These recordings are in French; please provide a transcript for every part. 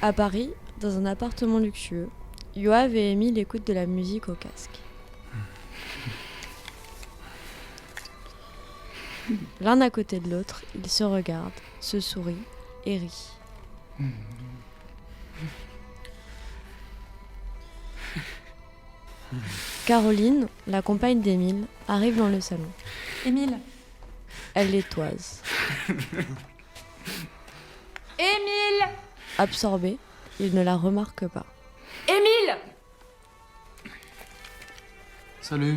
À Paris, dans un appartement luxueux, Yoav et Émile écoutent de la musique au casque. L'un à côté de l'autre, ils se regardent, se sourient et rient. Caroline, la compagne d'Émile, arrive dans le salon. Émile. Elle les toise. Émile. Absorbé, il ne la remarque pas. Émile. Salut.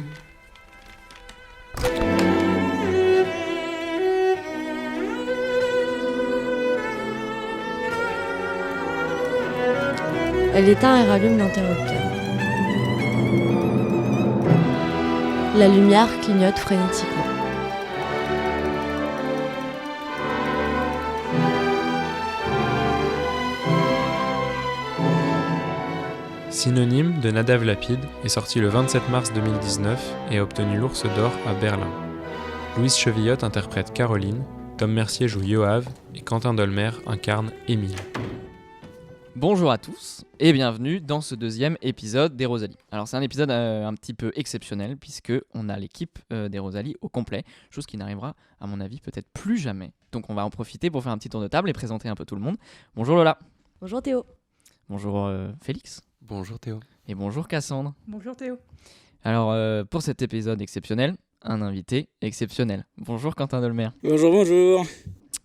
Elle éteint et rallume l'interrupteur. La lumière clignote frénétiquement. Synonyme de Nadav Lapid est sorti le 27 mars 2019 et a obtenu l'Ours d'Or à Berlin. Louise Chevillotte interprète Caroline, Tom Mercier joue Yoav et Quentin Dolmer incarne Émile. Bonjour à tous et bienvenue dans ce deuxième épisode des Rosalie. Alors c'est un épisode un petit peu exceptionnel puisque on a l'équipe des Rosalie au complet, chose qui n'arrivera à mon avis peut-être plus jamais. Donc on va en profiter pour faire un petit tour de table et présenter un peu tout le monde. Bonjour Lola. Bonjour Théo. Bonjour Félix. Bonjour Théo. Et bonjour Cassandre. Bonjour Théo. Alors pour cet épisode exceptionnel, un invité exceptionnel. Bonjour Quentin Dolmer. Bonjour.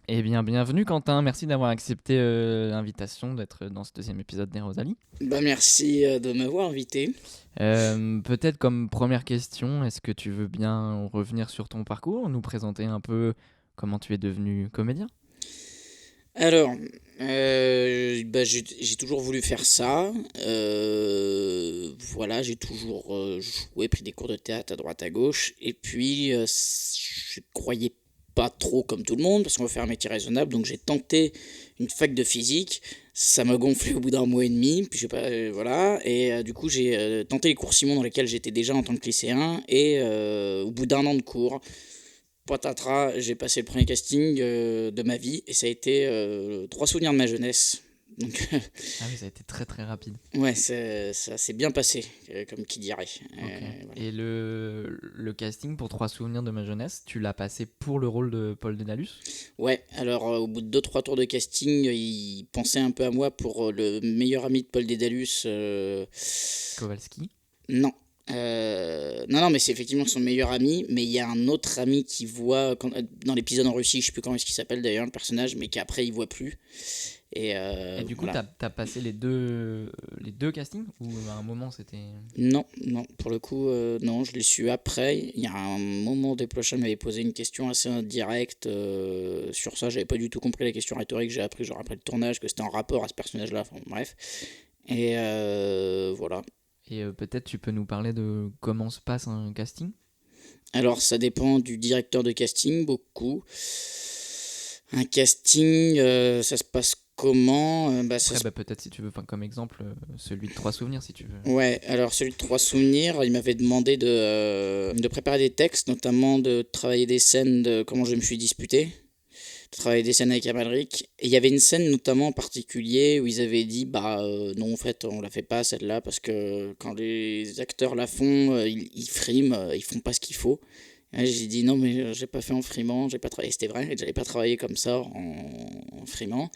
Eh bien, bienvenue Quentin, merci d'avoir accepté l'invitation d'être dans ce deuxième épisode des Rosalie. Merci de m'avoir invité. Peut-être comme première question, est-ce que tu veux bien revenir sur ton parcours, nous présenter un peu comment tu es devenu comédien ? Alors, j'ai toujours voulu faire ça. Voilà, j'ai toujours joué, pris des cours de théâtre à droite à gauche. Et puis, je croyais pas trop comme tout le monde, parce qu'on va faire un métier raisonnable. Donc, j'ai tenté une fac de physique. Ça m'a gonflé au bout d'un mois et demi. Puis, je sais pas, voilà. Et du coup, j'ai tenté les cours Simon dans lesquels j'étais déjà en tant que lycéen. Et au bout d'un an de cours, patatras, j'ai passé le premier casting de ma vie. Et ça a été 3 souvenirs de ma jeunesse. Donc, Ah oui, ça a été très très rapide. ouais, ça s'est bien passé, comme qui dirait. Okay. Voilà. Et le casting pour 3 souvenirs de ma jeunesse, tu l'as passé pour le rôle de Paul Dédalus ? Ouais, alors au bout de 2-3 tours de casting, il pensait un peu à moi pour le meilleur ami de Paul Dédalus. Kowalski ? Non. Non, mais c'est effectivement son meilleur ami, mais il y a un autre ami qui voit, dans l'épisode en Russie, je sais plus comment est-ce qu'il s'appelle d'ailleurs, le personnage, mais qu'après il voit plus. Et du coup, voilà. t'as passé les deux castings ? Ou à un moment c'était... Non, pour le coup, non, je l'ai su après. Il y a un moment, Desplechin m'avait posé une question assez indirecte sur ça. J'avais pas du tout compris la question rhétorique. J'ai appris, genre après le tournage, que c'était en rapport à ce personnage-là. Enfin, bref. Et voilà. Et peut-être tu peux nous parler de comment se passe un casting ? Alors, ça dépend du directeur de casting, beaucoup. Un casting, ça se passe comment Après, peut-être si tu veux, comme exemple, celui de 3 souvenirs si tu veux. Ouais, alors celui de 3 souvenirs, il m'avait demandé de préparer des textes, notamment de travailler des scènes de comment je me suis disputé, de travailler des scènes avec Amalric. Et il y avait une scène notamment en particulier où ils avaient dit non, en fait, on la fait pas celle-là parce que quand les acteurs la font, ils friment, ils font pas ce qu'il faut. Et j'ai dit non, mais j'ai pas fait en frimant, j'ai pas travaillé. C'était vrai, j'avais pas travaillé comme ça en frimant.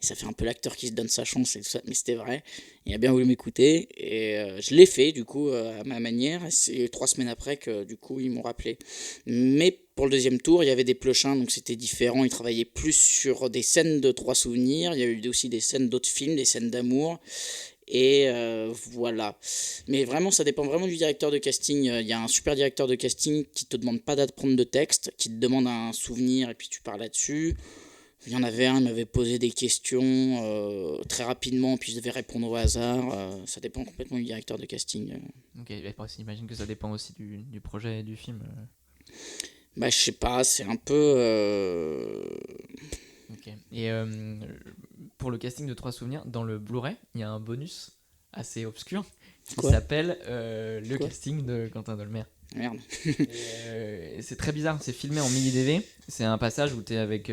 Et ça fait un peu l'acteur qui se donne sa chance et tout ça, mais c'était vrai. Il a bien voulu m'écouter et je l'ai fait du coup à ma manière. Et c'est 3 semaines après que du coup ils m'ont rappelé. Mais pour le deuxième tour, il y avait des Pleuchins, donc c'était différent. Ils travaillaient plus sur des scènes de 3 souvenirs. Il y a eu aussi des scènes d'autres films, des scènes d'amour. Et voilà. Mais vraiment, ça dépend vraiment du directeur de casting. Il y a un super directeur de casting qui te demande pas d'apprendre de texte, qui te demande un souvenir et puis tu parles là-dessus. Il y en avait un, il m'avait posé des questions très rapidement, puis je devais répondre au hasard. Ça dépend complètement du directeur de casting. Ok, j'imagine que ça dépend aussi du projet et du film. Je sais pas, c'est un peu... Ok. Et pour le casting de 3 souvenirs, dans le Blu-ray, il y a un bonus assez obscur qui s'appelle le casting de Quentin Dolmer. Merde. C'est très bizarre, c'est filmé en mini-DV. C'est un passage où tu es avec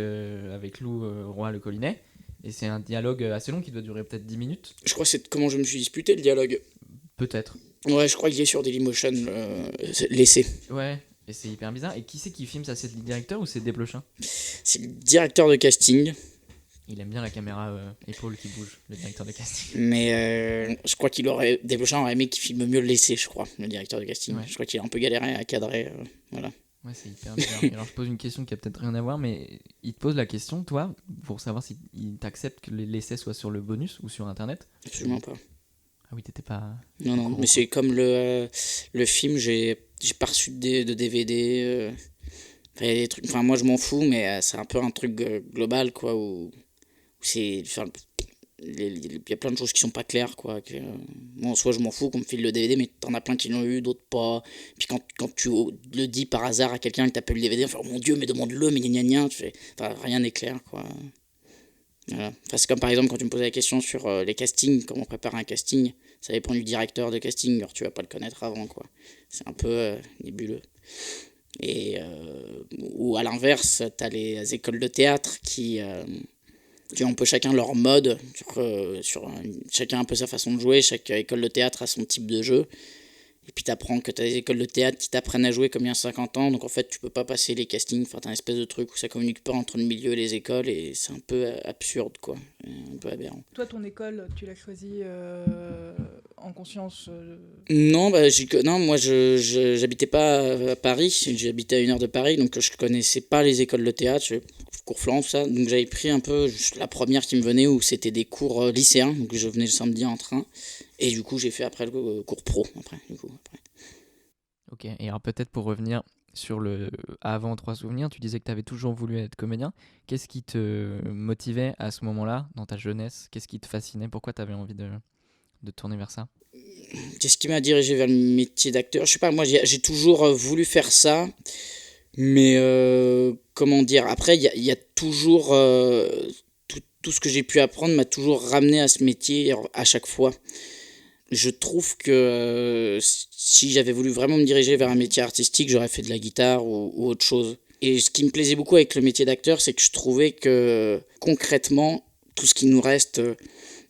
Lou Roy Le Collinet. Et c'est un dialogue assez long qui doit durer peut-être 10 minutes. Je crois que c'est comment je me suis disputé le dialogue. Peut-être. Ouais, je crois qu'il est sur Dailymotion, l'essai. Ouais, et c'est hyper bizarre. Et qui c'est qui filme ça? C'est le directeur ou c'est Desplechin? C'est le directeur de casting, Il aime bien la caméra épaule qui bouge, le directeur de casting. mais je crois Desplechin aurait aimé qu'il filme mieux l'essai, je crois, le directeur de casting. Ouais. Je crois qu'il a un peu galéré à cadrer, voilà. Ouais, c'est hyper bizarre. Et alors je pose une question qui a peut-être rien à voir, mais il te pose la question, toi, pour savoir si il t'accepte que l'essai soit sur le bonus ou sur internet. Absolument pas. Ah oui, t'étais pas... Non, mais c'est comme le film, j'ai pas reçu de DVD. Enfin, il y a des trucs, enfin, moi je m'en fous, mais c'est un peu un truc global, quoi, où c'est. Enfin, il y a plein de choses qui sont pas claires, quoi. Moi, en soi, je m'en fous qu'on me file le DVD, mais t'en as plein qui l'ont eu, d'autres pas. Puis quand tu le dis par hasard à quelqu'un qui t'a pas eu le DVD, enfin, oh mon Dieu, mais demande-le, mais gna gna gna, enfin, rien n'est clair, quoi. Voilà. Enfin, c'est comme par exemple quand tu me posais la question sur les castings, comment préparer un casting, ça dépend du directeur de casting, alors tu vas pas le connaître avant, quoi. C'est un peu nébuleux. Et ou à l'inverse, t'as les écoles de théâtre qui ont un peu chacun leur mode, chacun un peu sa façon de jouer, chaque école de théâtre a son type de jeu. Et puis t'apprends que t'as des écoles de théâtre qui t'apprennent à jouer comme il y a 50 ans, donc en fait tu peux pas passer les castings, enfin t'as un espèce de truc où ça communique pas entre le milieu et les écoles, et c'est un peu absurde, quoi, un peu aberrant. Toi, ton école, tu l'as choisie en conscience Non, non, moi j'habitais pas à Paris, j'habitais à 1 heure de Paris, donc je connaissais pas les écoles de théâtre, cours flanc, tout ça, donc j'avais pris un peu juste la première qui me venait où c'était des cours lycéens, donc je venais le samedi en train, et du coup j'ai fait après le cours pro, après. Ok, et alors peut-être pour revenir sur le avant 3 souvenirs, tu disais que tu avais toujours voulu être comédien. Qu'est-ce qui te motivait à ce moment-là, dans ta jeunesse? Qu'est-ce qui te fascinait? Pourquoi tu avais envie de tourner vers ça? Qu'est-ce qui m'a dirigé vers le métier d'acteur? Je sais pas, moi j'ai toujours voulu faire ça, mais comment dire, après il y a toujours tout ce que j'ai pu apprendre m'a toujours ramené à ce métier à chaque fois. Je trouve que si j'avais voulu vraiment me diriger vers un métier artistique, j'aurais fait de la guitare ou autre chose. Et ce qui me plaisait beaucoup avec le métier d'acteur, c'est que je trouvais que concrètement, tout ce qui nous reste,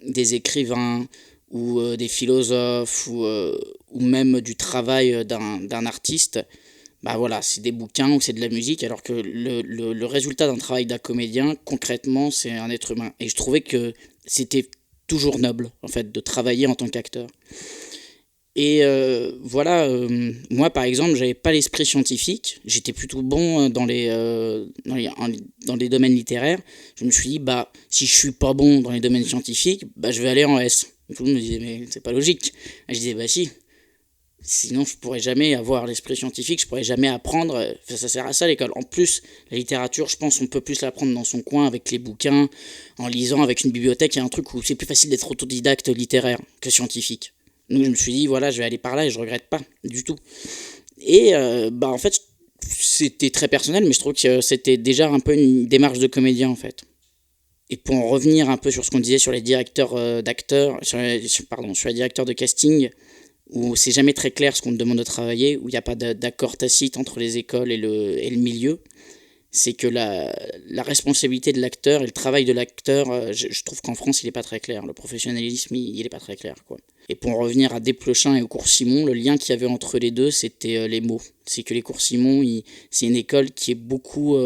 des écrivains ou des philosophes ou même du travail d'un artiste, bah voilà, c'est des bouquins ou c'est de la musique, alors que le résultat d'un travail d'un comédien, concrètement, c'est un être humain. Et je trouvais que c'était toujours noble, en fait, de travailler en tant qu'acteur. Et voilà, moi, par exemple, j'avais pas l'esprit scientifique, j'étais plutôt bon dans les domaines littéraires. Je me suis dit, bah, si je suis pas bon dans les domaines scientifiques, bah, je vais aller en S. Tout le monde me disait, mais c'est pas logique. Et je disais, bah si. Sinon, je pourrais jamais avoir l'esprit scientifique, je pourrais jamais apprendre. Ça sert à ça, l'école. En plus, la littérature, je pense, on peut plus l'apprendre dans son coin, avec les bouquins, en lisant, avec une bibliothèque. Il y a un truc où c'est plus facile d'être autodidacte littéraire que scientifique. Donc, je me suis dit, voilà, je vais aller par là et je regrette pas du tout. Et, bah, en fait, c'était très personnel, mais je trouve que c'était déjà un peu une démarche de comédien, en fait. Et pour en revenir un peu sur ce qu'on disait sur les directeurs d'acteurs, sur les directeurs de casting, où c'est jamais très clair ce qu'on te demande de travailler, où il n'y a pas d'accord tacite entre les écoles et le milieu, c'est que la responsabilité de l'acteur et le travail de l'acteur, je trouve qu'en France, il n'est pas très clair. Le professionnalisme, il n'est pas très clair, quoi. Et pour en revenir à Desplechin et au cours Simon, le lien qu'il y avait entre les deux, c'était les mots. C'est que les cours Simon, c'est une école qui est beaucoup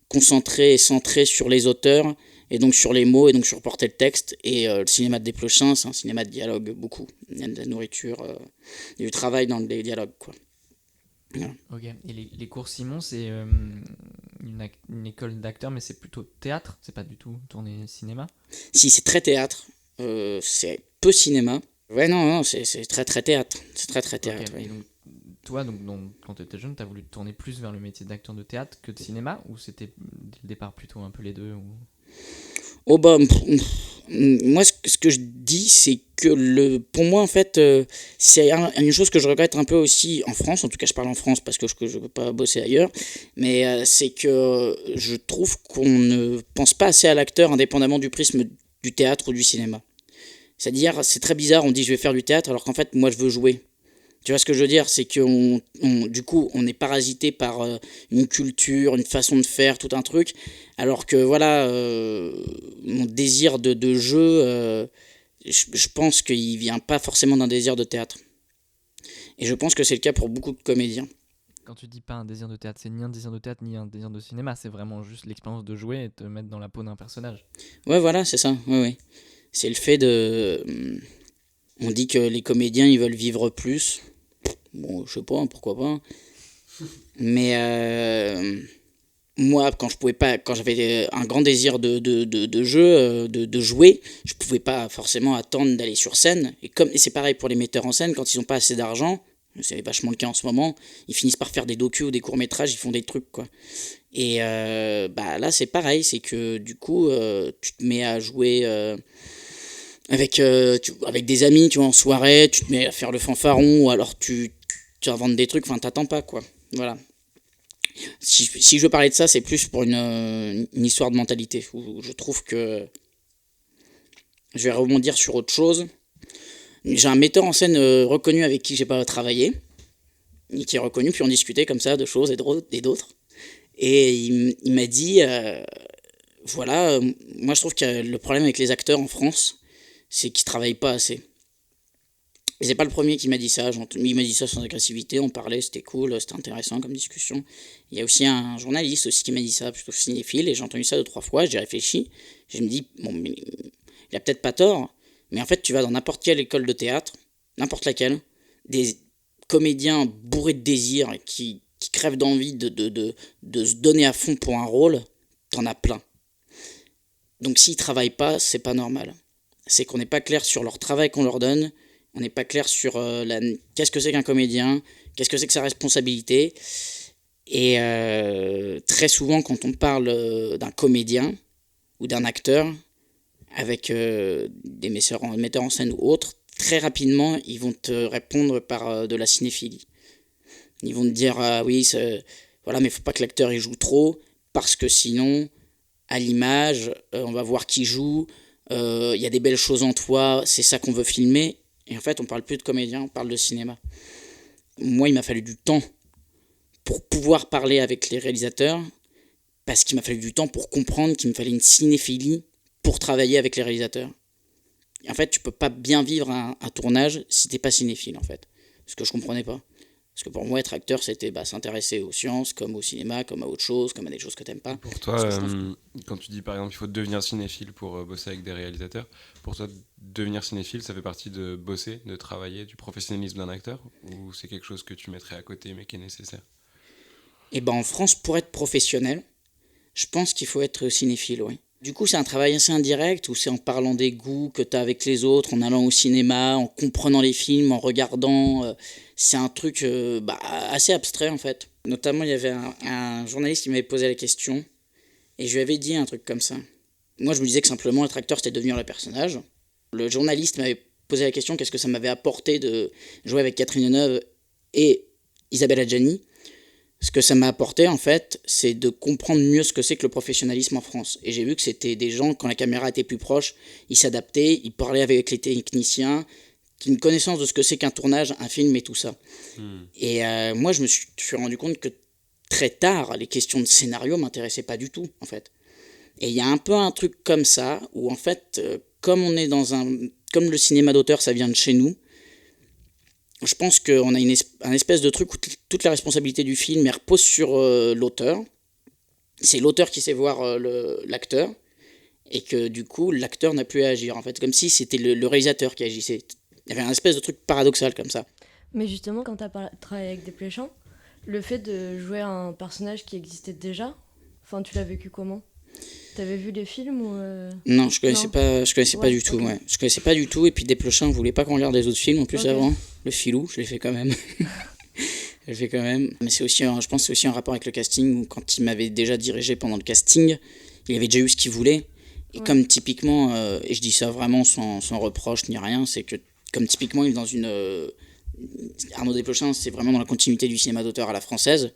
concentrée et centrée sur les auteurs, et donc sur les mots, et donc sur porter le texte. Et le cinéma de Desplechin, c'est un cinéma de dialogue, beaucoup. Il y a de la nourriture, il y a du travail dans les dialogues, quoi. Voilà. Ok, et les cours Simon, c'est une école d'acteurs, mais c'est plutôt théâtre, c'est pas du tout tourné cinéma? Si, c'est très théâtre, c'est peu cinéma. Ouais, non, c'est très très théâtre. C'est très très théâtre, Okay. oui. Et donc, toi, quand tu étais jeune, tu as voulu te tourner plus vers le métier d'acteur de théâtre que de cinéma, ou c'était dès le départ plutôt un peu les deux ou... Oh bah, moi ce que je dis, c'est que pour moi en fait, c'est une chose que je regrette un peu aussi en France, en tout cas je parle en France parce que je peux pas bosser ailleurs, mais c'est que je trouve qu'on ne pense pas assez à l'acteur indépendamment du prisme du théâtre ou du cinéma. C'est-à-dire, c'est très bizarre, on dit je vais faire du théâtre alors qu'en fait moi je veux jouer. Tu vois ce que je veux dire? C'est que du coup, on est parasité par une culture, une façon de faire, tout un truc. Alors que voilà, mon désir de jeu, je pense qu'il vient pas forcément d'un désir de théâtre. Et je pense que c'est le cas pour beaucoup de comédiens. Quand tu dis pas un désir de théâtre, c'est ni un désir de théâtre ni un désir de cinéma, c'est vraiment juste l'expérience de jouer et te mettre dans la peau d'un personnage. Ouais, voilà, c'est ça. Ouais, ouais. C'est le fait de... On dit que les comédiens, ils veulent vivre plus. Bon, je sais pas, pourquoi pas. Mais moi, quand j'avais un grand désir de jeu, de jouer, je pouvais pas forcément attendre d'aller sur scène. Et c'est pareil pour les metteurs en scène, quand ils ont pas assez d'argent, c'est vachement le cas en ce moment, ils finissent par faire des docus ou des courts-métrages, ils font des trucs, quoi. Et là, c'est pareil, c'est que du coup, tu te mets à jouer avec des amis, tu vois, en soirée, tu te mets à faire le fanfaron, ou alors tu inventes des trucs, enfin, t'attends pas, quoi. Voilà. Si je veux parler de ça, c'est plus pour une histoire de mentalité, où je trouve que... Je vais rebondir sur autre chose. J'ai un metteur en scène reconnu avec qui j'ai pas travaillé, qui est reconnu, puis on discutait comme ça de choses et d'autres. Et il m'a dit, voilà, moi je trouve que le problème avec les acteurs en France, c'est qu'ils travaillent pas assez. Et c'est pas le premier qui m'a dit ça, il m'a dit ça sans agressivité, on parlait, c'était cool, c'était intéressant comme discussion. Il y a aussi un journaliste aussi qui m'a dit ça, plutôt cinéphile, et j'ai entendu ça 2-3 fois, j'ai réfléchi, je me dis, bon, mais il a peut-être pas tort, mais en fait tu vas dans n'importe quelle école de théâtre, n'importe laquelle, des comédiens bourrés de désir, qui crèvent d'envie de se donner à fond pour un rôle, t'en as plein. Donc s'ils travaillent pas, c'est pas normal. C'est qu'on n'est pas clair sur leur travail qu'on leur donne, on n'est pas clair sur qu'est-ce que c'est qu'un comédien, qu'est-ce que c'est que sa responsabilité. Et très souvent, quand on parle d'un comédien ou d'un acteur, avec des metteurs en scène ou autres, très rapidement, ils vont te répondre par de la cinéphilie. Ils vont te dire, ah oui, voilà, mais il ne faut pas que l'acteur il joue trop, parce que sinon, à l'image, on va voir qui joue, il y a des belles choses en toi, c'est ça qu'on veut filmer. Et en fait, on parle plus de comédien, on parle de cinéma. Moi, il m'a fallu du temps pour pouvoir parler avec les réalisateurs, parce qu'il m'a fallu du temps pour comprendre qu'il me fallait une cinéphilie pour travailler avec les réalisateurs. Et en fait, tu peux pas bien vivre un tournage si t'es pas cinéphile, en fait. Ce que je comprenais pas. Parce que pour moi, être acteur, c'était s'intéresser aux sciences, comme au cinéma, comme à autre chose, comme à des choses que t'aimes pas. Pour toi, quand tu dis par exemple qu'il faut devenir cinéphile pour bosser avec des réalisateurs, pour toi, devenir cinéphile, ça fait partie de bosser, de travailler, du professionnalisme d'un acteur, ou c'est quelque chose que tu mettrais à côté mais qui est nécessaire? Et en France, pour être professionnel, je pense qu'il faut être cinéphile, oui. Du coup, c'est un travail assez indirect, où c'est en parlant des goûts que t'as avec les autres, en allant au cinéma, en comprenant les films, en regardant. C'est un truc assez abstrait, en fait. Notamment, il y avait un journaliste qui m'avait posé la question, et je lui avais dit un truc comme ça. Moi, je me disais que simplement, être acteur, c'était devenir le personnage. Le journaliste m'avait posé la question, qu'est-ce que ça m'avait apporté de jouer avec Catherine Deneuve et Isabelle Adjani. Ce que ça m'a apporté, en fait, c'est de comprendre mieux ce que c'est que le professionnalisme en France. Et j'ai vu que c'était des gens, quand la caméra était plus proche, ils s'adaptaient, ils parlaient avec les techniciens, qui ont une connaissance de ce que c'est qu'un tournage, un film et tout ça. Et moi, je me suis rendu compte que très tard, les questions de scénario m'intéressaient pas du tout, en fait. Et il y a un peu un truc comme ça, où en fait, comme on est comme le cinéma d'auteur, ça vient de chez nous, je pense qu'on a un espèce de truc où toute la responsabilité du film elle repose sur l'auteur. C'est l'auteur qui sait voir l'acteur, et que du coup, l'acteur n'a plus à agir. En fait, comme si c'était le réalisateur qui agissait. Il y avait un espèce de truc paradoxal comme ça. Mais justement, quand tu as travaillé avec Desplechin, le fait de jouer un personnage qui existait déjà, enfin, tu l'as vécu comment ? T'avais vu les films ou Non, je connaissais pas du tout. Okay. Ouais. Je connaissais pas du tout, et puis Desplechin voulait pas qu'on regarde les autres films en plus avant. Le filou, je l'ai fait quand même. Mais c'est aussi, je pense que c'est aussi un rapport avec le casting, où quand il m'avait déjà dirigé pendant le casting, il avait déjà eu ce qu'il voulait. Et comme typiquement, et je dis ça vraiment sans reproche ni rien, c'est que comme typiquement il est dans une... Arnaud Desplechin, c'est vraiment dans la continuité du cinéma d'auteur à la française.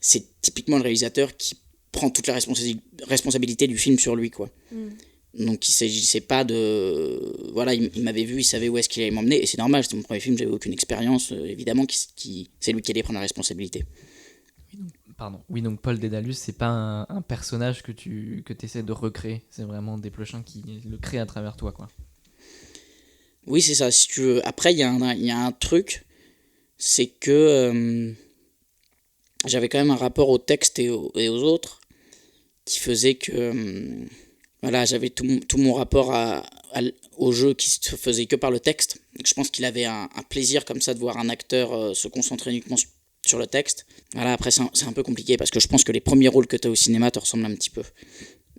C'est typiquement le réalisateur qui prend toute la responsabilité du film sur lui, quoi. Donc il s'agissait pas de... Voilà, il m'avait vu, il savait où est-ce qu'il allait m'emmener, et c'est normal, c'était mon premier film, j'avais aucune expérience, évidemment, c'est lui qui allait prendre la responsabilité. Oui, donc Paul Dédalus, c'est pas un personnage que tu essaies de recréer, c'est vraiment Desplechin qui le crée à travers toi, quoi. Oui, c'est ça, si tu veux. Après, il y a un truc, c'est que j'avais quand même un rapport au texte et aux autres qui faisait que... Voilà, j'avais tout mon rapport au jeu qui se faisait que par le texte. Donc, je pense qu'il avait un plaisir comme ça de voir un acteur se concentrer uniquement sur le texte. Voilà, après c'est un peu compliqué parce que je pense que les premiers rôles que tu as au cinéma te ressemblent un petit peu.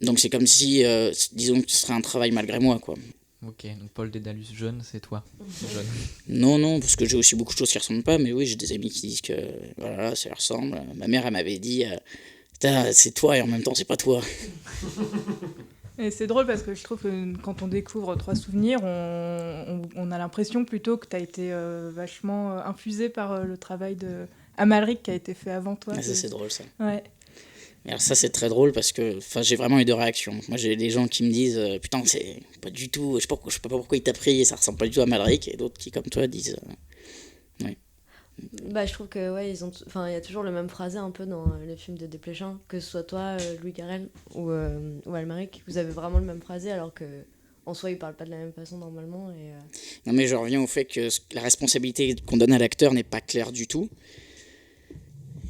Donc c'est comme si, disons que ce serait un travail malgré moi, quoi. Ok, donc Paul Dédalus jeune, c'est toi, jeune. Non, parce que j'ai aussi beaucoup de choses qui ressemblent pas, mais oui, j'ai des amis qui disent que voilà, ça leur ressemble. Ma mère, elle m'avait dit, putain, c'est toi et en même temps, c'est pas toi. Et c'est drôle parce que je trouve que quand on découvre Trois souvenirs, on a l'impression plutôt que tu as été vachement infusé par le travail de Amalric qui a été fait avant toi. Ah, ça, c'est drôle, ça. Ouais. Mais alors ça, c'est très drôle parce que j'ai vraiment eu deux réactions. Moi, j'ai des gens qui me disent putain, c'est pas du tout, je sais pas pourquoi il t'a pris, ça ressemble pas du tout à Amalric, et d'autres qui, comme toi, disent oui. Bah, je trouve que ouais, il y a toujours le même phrasé un peu dans les films de Desplechin, que ce soit toi, Louis Garrel ou Amalric, vous avez vraiment le même phrasé alors que en soi ils parlent pas de la même façon normalement. Non, mais je reviens au fait que la responsabilité qu'on donne à l'acteur n'est pas claire du tout.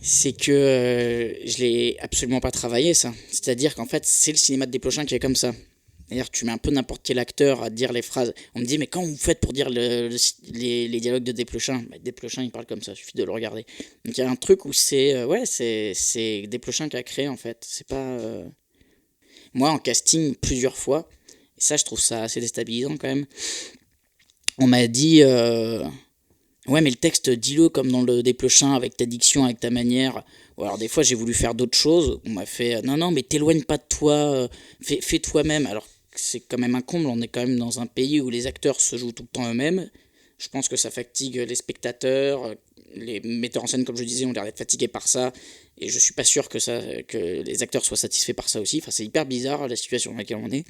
C'est que je l'ai absolument pas travaillé, ça. C'est-à-dire qu'en fait, c'est le cinéma de Desplechin qui est comme ça. D'ailleurs, tu mets un peu n'importe quel acteur à dire les phrases. On me dit, mais comment vous faites pour dire les dialogues de Desplechin ? Desplechin, il parle comme ça, il suffit de le regarder. Donc il y a un truc où c'est Desplechin qui a créé, en fait. C'est pas... Moi, en casting, plusieurs fois, et ça, je trouve ça assez déstabilisant quand même, on m'a dit... Ouais, mais le texte, dis-le comme dans le Desplechin, avec ta diction, avec ta manière. Ou alors des fois, j'ai voulu faire d'autres choses. On m'a fait, non, mais t'éloigne pas de toi, fais toi-même. Alors c'est quand même un comble, on est quand même dans un pays où les acteurs se jouent tout le temps eux-mêmes. Je pense que ça fatigue les spectateurs, les metteurs en scène, comme je disais, ont l'air d'être fatigués par ça. Et je suis pas sûr que les acteurs soient satisfaits par ça aussi. Enfin, c'est hyper bizarre la situation dans laquelle on est.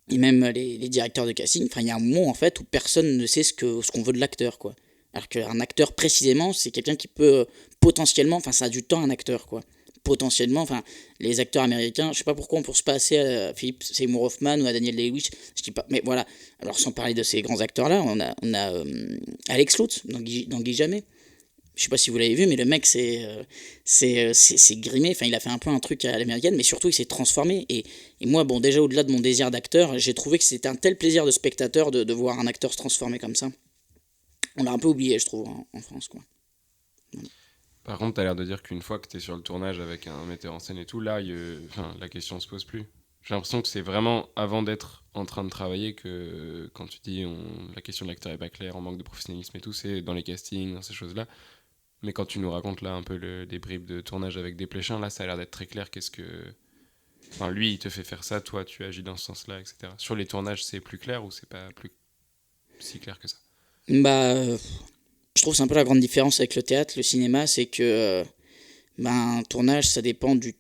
Et même les directeurs de casting, enfin, il y a un moment en fait où personne ne sait ce qu'on veut de l'acteur, quoi. Alors qu'un acteur, précisément, c'est quelqu'un qui peut potentiellement... Enfin, ça a du temps, un acteur, quoi. Potentiellement, enfin, les acteurs américains, je sais pas pourquoi on pense pas assez à Philip Seymour Hoffman ou à Daniel Day-Lewis, je dis pas... Mais voilà, alors sans parler de ces grands acteurs-là, on a Alex Lutz dans Guy Jamais. Je sais pas si vous l'avez vu, mais le mec, c'est grimé. Enfin, il a fait un peu un truc à l'américaine, mais surtout, il s'est transformé. Et moi, bon, déjà, au-delà de mon désir d'acteur, j'ai trouvé que c'était un tel plaisir de spectateur de voir un acteur se transformer comme ça. On l'a un peu oublié, je trouve, en France, quoi. Voilà. Par contre, t'as l'air de dire qu'une fois que t'es sur le tournage avec un metteur en scène et tout, là, la question se pose plus. J'ai l'impression que c'est vraiment avant d'être en train de travailler que, quand tu dis la question de l'acteur est pas claire, en manque de professionnalisme et tout, c'est dans les castings, dans ces choses-là. Mais quand tu nous racontes là un peu des bribes de tournage avec Desplechin, là, ça a l'air d'être très clair. Enfin, lui, il te fait faire ça, toi, tu agis dans ce sens-là, etc. Sur les tournages, c'est plus clair ou c'est pas plus si clair que ça ? Bah, je trouve que c'est un peu la grande différence avec le théâtre, le cinéma, c'est que un tournage, ça dépend du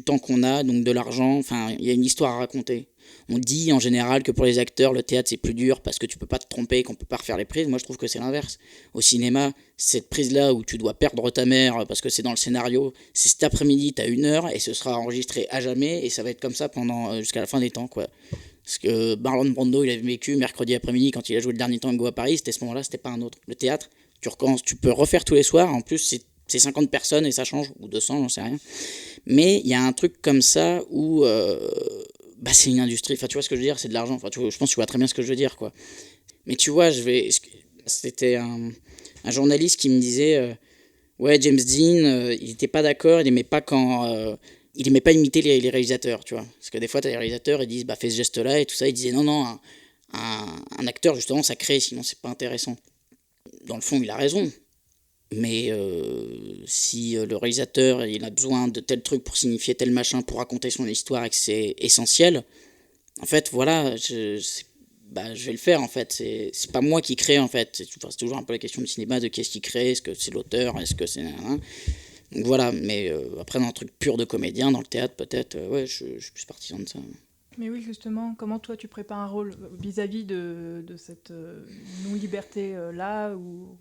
temps qu'on a, donc de l'argent. Enfin, il y a une histoire à raconter. On dit en général que pour les acteurs, le théâtre c'est plus dur parce que tu peux pas te tromper, qu'on peut pas refaire les prises. Moi, je trouve que c'est l'inverse. Au cinéma, cette prise-là où tu dois perdre ta mère parce que c'est dans le scénario, c'est cet après-midi, t'as 1 heure et ce sera enregistré à jamais et ça va être comme ça jusqu'à la fin des temps, quoi. Parce que Marlon Brando, il avait vécu mercredi après-midi quand il a joué le dernier tango à Paris, c'était ce moment-là, c'était pas un autre. Le théâtre, tu peux refaire tous les soirs, en plus c'est 50 personnes et ça change, ou 200, j'en sais rien. Mais il y a un truc comme ça où c'est une industrie, enfin tu vois ce que je veux dire, c'est de l'argent, enfin, je pense que tu vois très bien ce que je veux dire, quoi. Mais tu vois, c'était un journaliste qui me disait ouais, James Dean, il était pas d'accord, il aimait pas quand... il aimait pas imiter les réalisateurs, tu vois. Parce que des fois, t'as les réalisateurs, ils disent, fais ce geste-là et tout ça. Il disait, non, un acteur, justement, ça crée, sinon c'est pas intéressant. Dans le fond, il a raison. Mais si le réalisateur, il a besoin de tel truc pour signifier tel machin, pour raconter son histoire et que c'est essentiel, en fait, voilà, je vais le faire, en fait. C'est pas moi qui crée, en fait. C'est toujours un peu la question du cinéma, de qui est-ce qui crée, est-ce que c'est l'auteur, est-ce que c'est... Donc voilà, mais après dans un truc pur de comédien, dans le théâtre peut-être, je suis plus partisan de ça. Mais oui, justement, comment toi tu prépares un rôle vis-à-vis de cette non-liberté-là ou...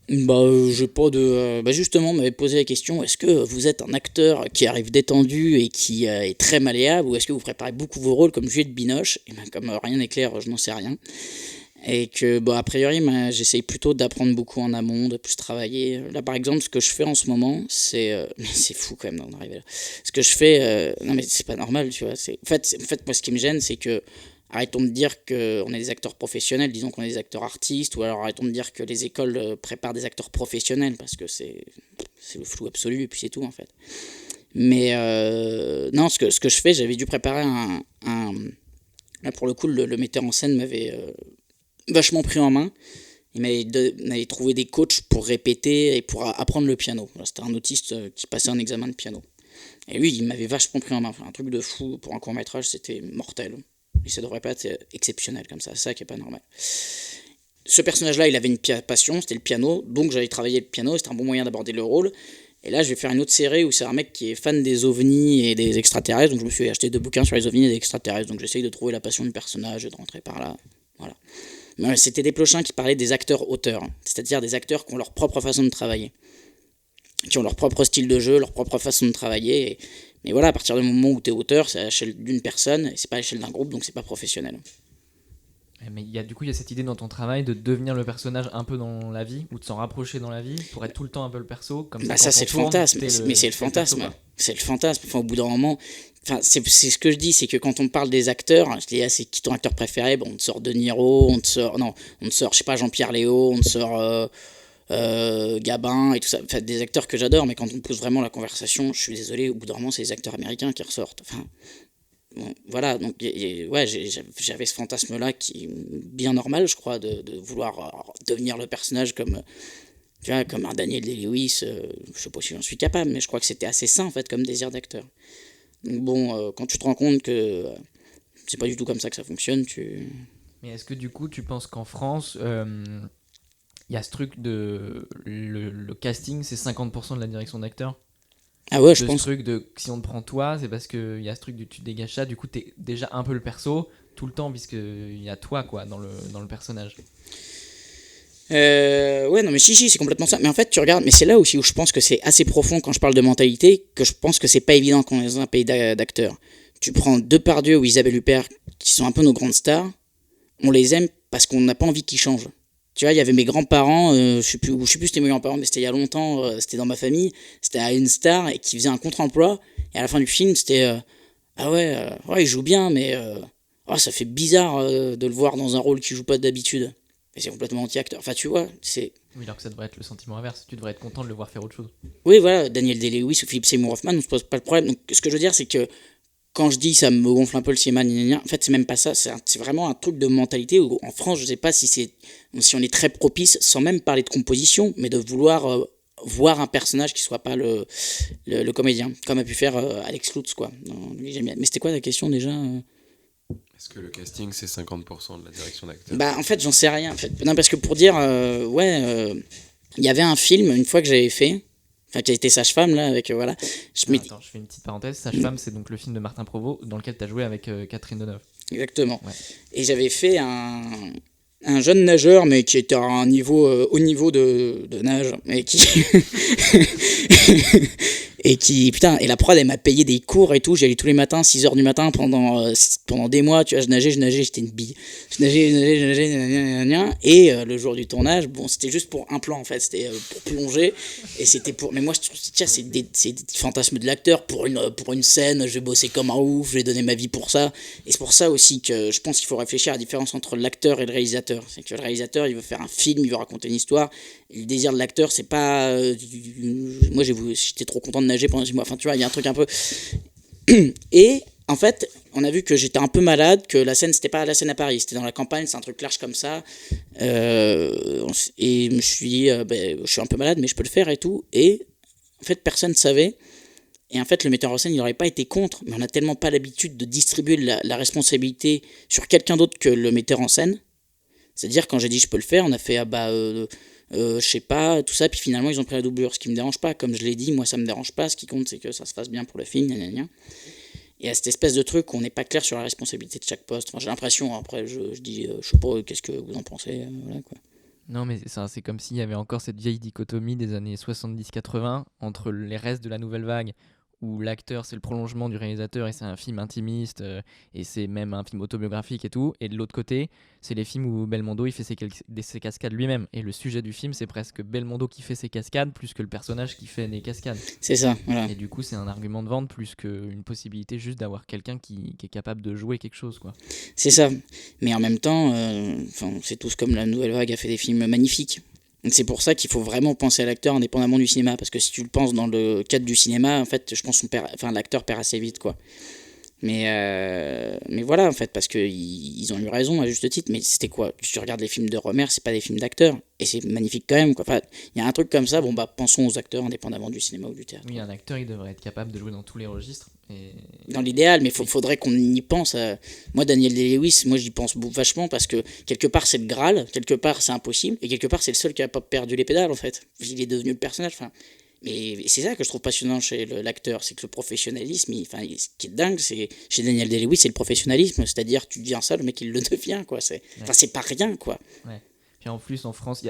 J'ai pas de. Justement, on m'avait posé la question, est-ce que vous êtes un acteur qui arrive détendu et qui est très malléable, ou est-ce que vous préparez beaucoup vos rôles comme Juliette Binoche? Et comme rien n'est clair, je n'en sais rien. Et que, a priori, j'essaye plutôt d'apprendre beaucoup en amont, de plus travailler. Là, par exemple, ce que je fais en ce moment, c'est. Mais c'est fou quand même d'en arriver là. Ce que je fais. Non, mais c'est pas normal, tu vois. En fait, moi, ce qui me gêne, c'est que. Arrêtons de dire qu'on est des acteurs professionnels, disons qu'on est des acteurs artistes, ou alors arrêtons de dire que les écoles préparent des acteurs professionnels, parce que c'est le flou absolu, et puis c'est tout en fait. Mais non, ce que je fais, j'avais dû préparer Là pour le coup, le metteur en scène m'avait vachement pris en main. Il m'avait trouvé des coachs pour répéter et pour apprendre le piano. C'était un autiste qui passait un examen de piano. Et lui, il m'avait vachement pris en main. Enfin, un truc de fou pour un court-métrage, c'était mortel. Et ça devrait pas être exceptionnel comme ça, c'est ça qui est pas normal. Ce personnage-là, il avait une passion, c'était le piano, donc j'allais travailler le piano, c'était un bon moyen d'aborder le rôle. Et là, je vais faire une autre série où c'est un mec qui est fan des ovnis et des extraterrestres, donc je me suis acheté 2 bouquins sur les ovnis et les extraterrestres, donc j'essaye de trouver la passion du personnage et de rentrer par là. Voilà. Mais c'était Desplechin qui parlait des acteurs-auteurs, c'est-à-dire des acteurs qui ont leur propre façon de travailler, qui ont leur propre style de jeu, leur propre façon de travailler. Mais voilà, à partir du moment où tu es auteur, c'est à l'échelle d'une personne, et c'est pas à l'échelle d'un groupe, donc c'est pas professionnel. Mais il y a cette idée dans ton travail de devenir le personnage un peu dans la vie, ou de s'en rapprocher dans la vie, pour être tout le temps un peu le perso, comme ça c'est le fantasme, mais c'est le fantasme. C'est le fantasme, enfin, au bout d'un moment... Enfin, c'est ce que je dis, c'est que quand on parle des acteurs, je dis, c'est qui ton acteur préféré? On te sort De Niro, on te sort, je sais pas, Jean-Pierre Léo, on te sort... Gabin et tout ça, enfin, des acteurs que j'adore, mais quand on pose vraiment la conversation, je suis désolé, au bout d'un moment c'est les acteurs américains qui ressortent. Enfin, bon, voilà, donc j'avais ce fantasme là qui est bien normal, je crois, de vouloir devenir le personnage comme, tu vois, comme un Daniel Day-Lewis. Je sais pas si j'en suis capable, mais je crois que c'était assez sain en fait comme désir d'acteur. Donc bon, quand tu te rends compte que c'est pas du tout comme ça que ça fonctionne, Mais est-ce que du coup tu penses qu'en France il y a ce truc de le casting, c'est 50% de la direction d'acteur? Ah ouais, je pense. Ce truc de si on te prend toi, c'est parce qu'il y a ce truc de tu dégages ça, du coup t'es déjà un peu le perso tout le temps, puisqu'il y a toi quoi dans le personnage. Ouais, non, mais si, c'est complètement ça. Mais en fait, tu regardes, mais c'est là aussi où je pense que c'est assez profond quand je parle de mentalité, que je pense que c'est pas évident quand on est dans un pays d'acteurs. Tu prends Depardieu ou Isabelle Huppert, qui sont un peu nos grandes stars, on les aime parce qu'on n'a pas envie qu'ils changent. Tu vois, il y avait mes grands-parents, je sais plus si c'était mes grands-parents, mais c'était il y a longtemps, c'était dans ma famille, c'était à une star et qui faisait un contre-emploi, et à la fin du film, c'était ah ouais, il joue bien, mais ça fait bizarre de le voir dans un rôle qu'il joue pas d'habitude. Et c'est complètement anti-acteur. Enfin, tu vois, c'est... Oui, alors que ça devrait être le sentiment inverse, tu devrais être content de le voir faire autre chose. Oui, voilà, Daniel Day-Lewis ou Philip Seymour Hoffman, on se pose pas le problème. Donc, ce que je veux dire, c'est que quand je dis ça me gonfle un peu le cinéma, en fait, c'est même pas ça. C'est vraiment un truc de mentalité où, en France, je sais pas si on est très propice, sans même parler de composition, mais de vouloir voir un personnage qui soit pas le comédien, comme a pu faire Alex Lutz, quoi. Mais c'était quoi la question déjà Est-ce que le casting, c'est 50% de la direction d'acteur? En fait, j'en sais rien. En fait. Non, parce que pour dire, il y avait un film, une fois que j'avais fait, qui a été Sage-Femme, là, avec, voilà. Attends, je fais une petite parenthèse. Sage-Femme, c'est donc le film de Martin Provost, dans lequel tu as joué avec Catherine Deneuve. Exactement. Ouais. Et j'avais fait un jeune nageur, mais qui était à un niveau, haut niveau de nage, et qui... et la prod, elle m'a payé des cours et tout, j'y allais tous les matins, 6h du matin, pendant des mois, tu vois, je nageais, j'étais une bille. Je nageais, et le jour du tournage, bon, c'était juste pour un plan, en fait, c'était pour plonger, et c'était pour... Mais moi, je trouve, tiens, c'est des fantasmes de l'acteur, pour une scène, je vais bosser comme un ouf, je vais donner ma vie pour ça, et c'est pour ça aussi que je pense qu'il faut réfléchir à la différence entre l'acteur et le réalisateur. C'est que le réalisateur, il veut faire un film, il veut raconter une histoire, et le désir de l'acteur, c'est pas... moi, j'étais trop content de nager pendant 6 mois. Enfin, tu vois, il y a un truc un peu... Et, en fait, on a vu que j'étais un peu malade, que la scène, c'était pas la scène à Paris, c'était dans la campagne, c'est un truc large comme ça. Et je me suis dit, je suis un peu malade, mais je peux le faire et tout. Et, en fait, personne ne savait. Et en fait, le metteur en scène, il n'aurait pas été contre, mais on n'a tellement pas l'habitude de distribuer la responsabilité sur quelqu'un d'autre que le metteur en scène. C'est-à-dire, quand j'ai dit je peux le faire, on a fait, je sais pas, tout ça, puis finalement ils ont pris la doublure, ce qui me dérange pas, comme je l'ai dit, moi ça me dérange pas, ce qui compte c'est que ça se fasse bien pour le film, gna gna gna. Et à cette espèce de truc où on n'est pas clair sur la responsabilité de chaque poste. Enfin, j'ai l'impression, après je dis, je sais pas, qu'est-ce que vous en pensez, voilà quoi. Non, mais c'est comme s'il y avait encore cette vieille dichotomie des années 70-80 entre les restes de la nouvelle vague, où l'acteur c'est le prolongement du réalisateur et c'est un film intimiste et c'est même un film autobiographique et tout, et de l'autre côté c'est les films où Belmondo il fait ses cascades lui-même, et le sujet du film c'est presque Belmondo qui fait ses cascades plus que le personnage qui fait des cascades. C'est ça, voilà. Et du coup c'est un argument de vente plus qu'une possibilité juste d'avoir quelqu'un qui est capable de jouer quelque chose, quoi. C'est ça. Mais en même temps, c'est tous comme la nouvelle vague a fait des films magnifiques. C'est pour ça qu'il faut vraiment penser à l'acteur indépendamment du cinéma, parce que si tu le penses dans le cadre du cinéma, en fait, je pense l'acteur perd assez vite, quoi. Mais voilà, en fait, parce qu'ils ont eu raison à juste titre. Mais c'était quoi? Tu regardes les films de Rohmer, c'est pas des films d'acteurs, et c'est magnifique quand même, quoi. Enfin, il y a un truc comme ça. Bon bah, pensons aux acteurs indépendamment du cinéma ou du théâtre. Oui, un acteur il devrait être capable de jouer dans tous les registres. Dans l'idéal, mais faudrait qu'on y pense. Moi, Daniel Day-Lewis, moi j'y pense vachement parce que quelque part c'est le Graal, quelque part c'est impossible, et quelque part c'est le seul qui a pas perdu les pédales en fait. Il est devenu le personnage. Enfin, mais c'est ça que je trouve passionnant chez l'acteur, c'est que le professionnalisme, ce qui est dingue, c'est chez Daniel Day-Lewis, c'est le professionnalisme, c'est-à-dire tu deviens ça, le mec il le devient, quoi. C'est pas rien, quoi. Ouais. Puis en plus en France,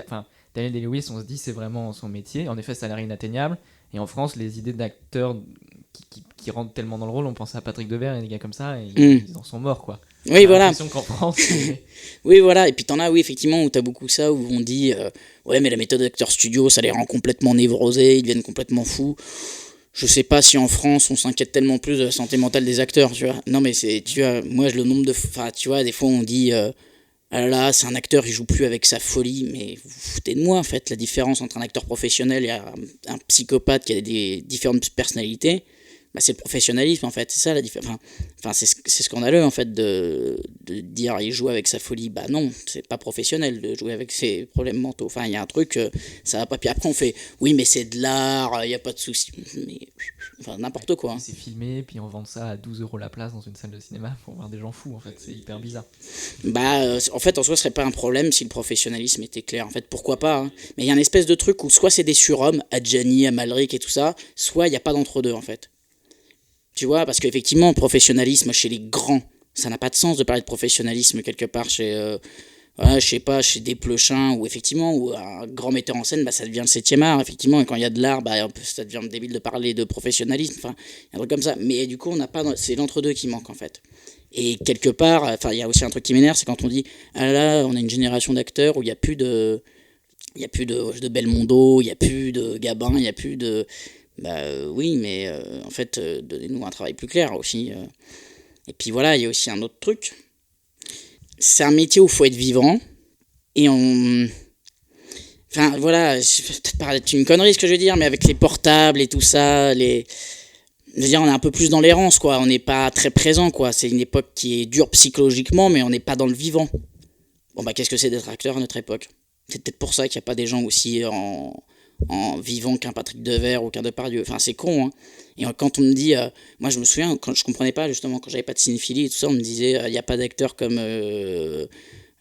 Daniel Day-Lewis, on se dit c'est vraiment son métier. En effet, ça a l'air inatteignable. Et en France, les idées d'acteurs qui rentrent tellement dans le rôle, on pense à Patrick Devers et des gars comme ça, et ils en sont morts, quoi. Oui, voilà. J'ai l'impression qu'en France, oui, voilà. Et puis t'en as, oui, effectivement, où t'as beaucoup ça, où on dit ouais, mais la méthode d'acteur studio, ça les rend complètement névrosés, ils deviennent complètement fous. Je sais pas si en France, on s'inquiète tellement plus de la santé mentale des acteurs, tu vois. Non, mais tu vois, moi, le nombre de. Enfin, tu vois, des fois, on dit ah là, c'est un acteur, il joue plus avec sa folie, mais vous vous foutez de moi, en fait. La différence entre un acteur professionnel et un psychopathe qui a des différentes personnalités, bah, c'est le professionnalisme, en fait. C'est ça la différence. Enfin, c'est scandaleux, en fait, de dire il joue avec sa folie. Bah non, c'est pas professionnel de jouer avec ses problèmes mentaux. Enfin, il y a un truc, ça va pas. Puis après, on fait oui, mais c'est de l'art, il y a pas de souci. Mais enfin, n'importe quoi. Hein. C'est filmé, puis on vend ça à 12 € la place dans une salle de cinéma pour voir des gens fous, en fait. C'est hyper bizarre. Bah, en fait, en soi, ce serait pas un problème si le professionnalisme était clair. En fait, pourquoi pas, hein. Mais il y a une espèce de truc où soit c'est des surhommes, Adjani, Amalric et tout ça, soit il n'y a pas d'entre-deux, en fait. Tu vois, parce qu'effectivement, professionnalisme chez les grands, ça n'a pas de sens de parler de professionnalisme quelque part chez, je sais pas, chez Desplechin, ou effectivement, ou un grand metteur en scène, bah, ça devient le 7e art, effectivement, et quand il y a de l'art, bah, ça devient débile de parler de professionnalisme, enfin, il y a un truc comme ça. Mais du coup, on n'a pas, c'est l'entre-deux qui manque, en fait. Et quelque part, enfin, il y a aussi un truc qui m'énerve, c'est quand on dit, ah là, on a une génération d'acteurs où il n'y a plus de Belmondo, il n'y a plus de Gabin, il n'y a plus de... Bah oui, mais en fait, donnez-nous un travail plus clair aussi. Et puis voilà, il y a aussi un autre truc. C'est un métier où il faut être vivant. Et Enfin voilà, peut-être paraître une connerie ce que je veux dire, mais avec les portables et tout ça, je veux dire, on est un peu plus dans l'errance, quoi. On n'est pas très présent, quoi. C'est une époque qui est dure psychologiquement, mais on n'est pas dans le vivant. Bon bah qu'est-ce que c'est d'être acteur à notre époque? C'est peut-être pour ça qu'il n'y a pas des gens aussi en vivant qu'un Patrick Devers ou qu'un Depardieu. Enfin, c'est con, hein. Et quand on me dit... moi, je me souviens, quand je comprenais pas, justement, quand j'avais pas de cinéphilie et tout ça, on me disait, il n'y a pas d'acteur comme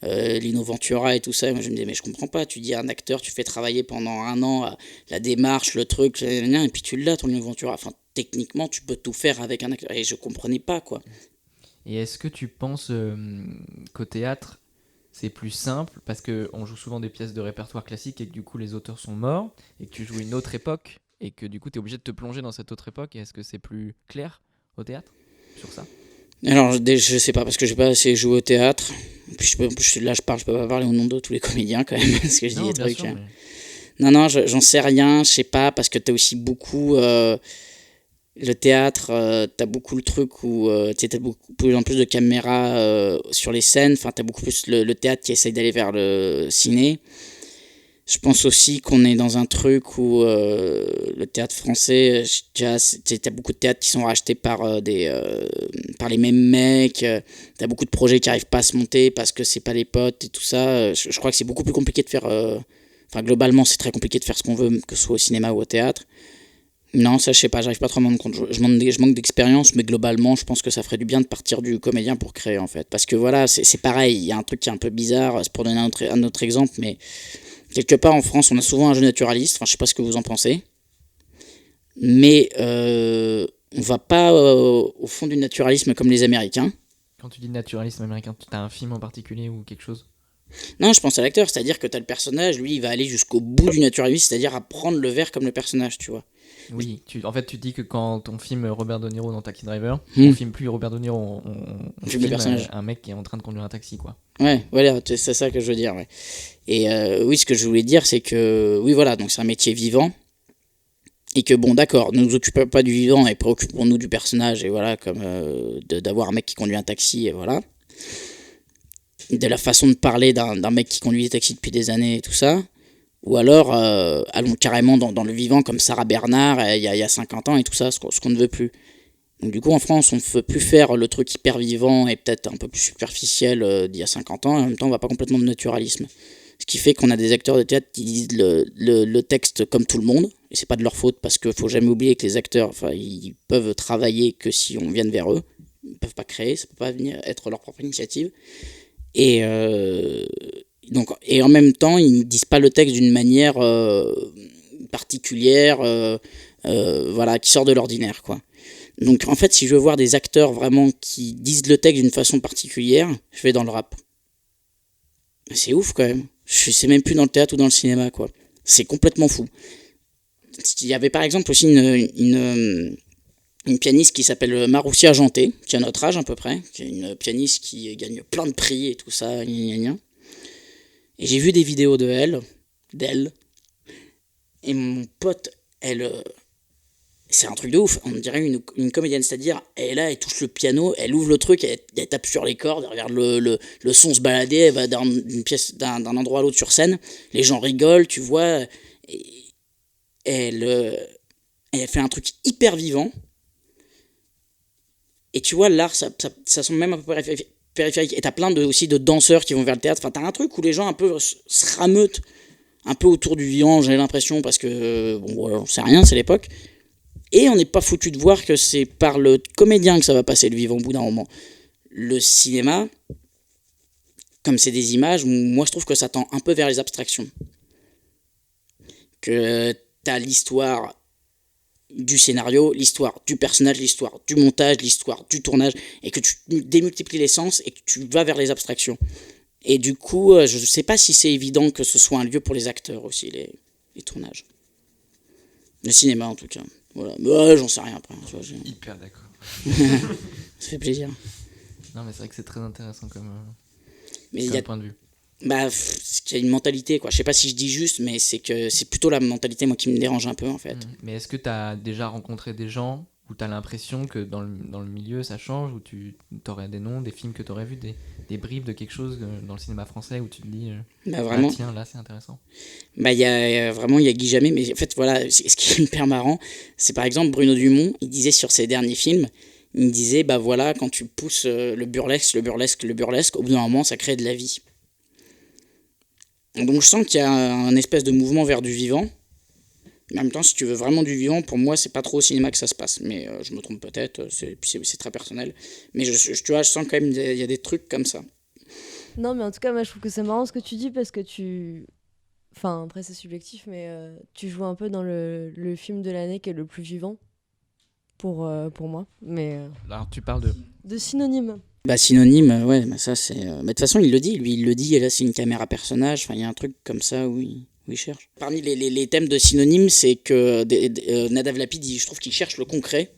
Lino Ventura et tout ça. Et moi, je me disais, mais je comprends pas. Tu dis à un acteur, tu fais travailler pendant 1 an la démarche, le truc, et puis tu l'as, ton Lino Ventura. Enfin, techniquement, tu peux tout faire avec un acteur. Et je comprenais pas, quoi. Et est-ce que tu penses qu'au théâtre, c'est plus simple parce qu'on joue souvent des pièces de répertoire classique et que du coup les auteurs sont morts et que tu joues une autre époque et que du coup tu es obligé de te plonger dans cette autre époque, et est-ce que c'est plus clair au théâtre sur ça? Alors je sais pas, parce que j'ai pas assez joué au théâtre. Puis je peux pas parler au nom de tous les comédiens quand même, parce que je dis des trucs. Sûr, mais... Non, j'en sais rien, je sais pas, parce que t'as aussi beaucoup... le théâtre, t'as beaucoup le truc où t'as beaucoup plus en plus de caméras sur les scènes, enfin t'as beaucoup plus le théâtre qui essaye d'aller vers le ciné. Je pense aussi qu'on est dans un truc où le théâtre français, t'as beaucoup de théâtres qui sont rachetés par les mêmes mecs, t'as beaucoup de projets qui arrivent pas à se monter parce que c'est pas les potes et tout ça. Je crois que c'est beaucoup plus compliqué de faire... Enfin globalement c'est très compliqué de faire ce qu'on veut, que ce soit au cinéma ou au théâtre. Non, ça je sais pas, j'arrive pas trop à me rendre compte. Je manque d'expérience, mais globalement, je pense que ça ferait du bien de partir du comédien pour créer, en fait. Parce que voilà, c'est pareil, il y a un truc qui est un peu bizarre, c'est pour donner un autre exemple, mais quelque part en France, on a souvent un jeu naturaliste, enfin je sais pas ce que vous en pensez, mais on va pas au fond du naturalisme comme les Américains. Quand tu dis naturalisme américain, tu as un film en particulier ou quelque chose? Non, je pense à l'acteur, c'est-à-dire que tu as le personnage, lui, il va aller jusqu'au bout du naturalisme, c'est-à-dire à prendre le verre comme le personnage, tu vois. Oui, en fait, tu dis que quand on filme Robert De Niro dans Taxi Driver, Hmm. on filme plus Robert De Niro, on filme le personnage. un mec qui est en train de conduire un taxi, quoi. Ouais, voilà, c'est ça que je veux dire, ouais. Et oui, ce que je voulais dire, c'est que, oui, voilà, donc c'est un métier vivant, et que, bon, d'accord, ne nous occupons pas du vivant et préoccupons-nous du personnage, et voilà, comme d'avoir un mec qui conduit un taxi, et voilà. De la façon de parler d'un mec qui conduit des taxis depuis des années et tout ça. Ou alors, allons carrément dans le vivant, comme Sarah Bernard, il y a 50 ans et tout ça, ce qu'on ne veut plus. Donc du coup, en France, on ne veut plus faire le truc hyper vivant et peut-être un peu plus superficiel d'il y a 50 ans, et en même temps, on va pas complètement de naturalisme. Ce qui fait qu'on a des acteurs de théâtre qui disent le texte comme tout le monde, et c'est pas de leur faute, parce qu'il faut jamais oublier que les acteurs, ils peuvent travailler que si on vienne vers eux, ils peuvent pas créer, ça peut pas venir être leur propre initiative. Et en même temps, ils ne disent pas le texte d'une manière particulière, voilà, qui sort de l'ordinaire, quoi. Donc en fait, si je veux voir des acteurs vraiment qui disent le texte d'une façon particulière, je vais dans le rap. C'est ouf quand même. Je sais même plus dans le théâtre ou dans le cinéma, quoi. C'est complètement fou. Il y avait par exemple aussi une pianiste qui s'appelle Maroussia Argenté, qui a notre âge à peu près, qui est une pianiste qui gagne plein de prix et tout ça, gna gna gna. Et j'ai vu des vidéos d'elle, et mon pote, c'est un truc de ouf, on dirait une comédienne, c'est-à-dire, elle est là, elle touche le piano, elle ouvre le truc, elle tape sur les cordes, elle regarde le son se balader, elle va d'un endroit à l'autre sur scène, les gens rigolent, tu vois, et elle fait un truc hyper vivant. Et tu vois, l'art, ça semble même un peu périphérique. Et t'as plein aussi de danseurs qui vont vers le théâtre. Enfin, t'as un truc où les gens un peu se rameutent un peu autour du vivant, j'ai l'impression, parce que, bon, voilà, j'en sais rien, c'est l'époque. Et on n'est pas foutu de voir que c'est par le comédien que ça va passer le vivant au bout d'un moment. Le cinéma, comme c'est des images, moi je trouve que ça tend un peu vers les abstractions. Que t'as l'histoire du scénario, l'histoire du personnage, l'histoire du montage, l'histoire du tournage, et que tu démultiplies les sens et que tu vas vers les abstractions. Et du coup, je ne sais pas si c'est évident que ce soit un lieu pour les acteurs aussi, les tournages. Le cinéma en tout cas. Voilà. Mais ouais, j'en sais rien après. Tu vois, Hyper d'accord. ça fait plaisir. Non, mais c'est vrai que c'est très intéressant comme Mais il y a point de vue. qu'il y a une mentalité, quoi. Je sais pas si je dis juste, mais c'est que c'est plutôt la mentalité, moi, qui me dérange un peu, en fait. Mais est-ce que tu as déjà rencontré des gens où tu as l'impression que dans le milieu ça change, où tu aurais des noms, des films que tu aurais vus, des bribes de quelque chose dans le cinéma français où tu te dis Vraiment. tiens, là c'est intéressant? Il y a Guy Jammet, mais en fait, voilà, ce qui est hyper marrant, c'est par exemple Bruno Dumont, il disait sur ses derniers films, il disait, voilà, quand tu pousses le burlesque, au bout d'un moment, ça crée de la vie. Donc je sens qu'il y a un espèce de mouvement vers du vivant. En même temps, si tu veux vraiment du vivant, pour moi, c'est pas trop au cinéma que ça se passe. Mais je me trompe peut-être, c'est très personnel. Mais tu vois, je sens quand même qu'il y a des trucs comme ça. Non, mais en tout cas, moi, je trouve que c'est marrant ce que tu dis parce que tu... Enfin, après, c'est subjectif, mais tu joues un peu dans le film de l'année qui est le plus vivant pour moi. Mais Alors tu parles de synonyme. Synonyme, ouais, ça c'est... Mais de toute façon, il le dit, et là, c'est une caméra personnage, enfin, il y a un truc comme ça où il cherche. Parmi les thèmes de synonyme, c'est que Nadav Lapid, je trouve qu'il cherche le concret.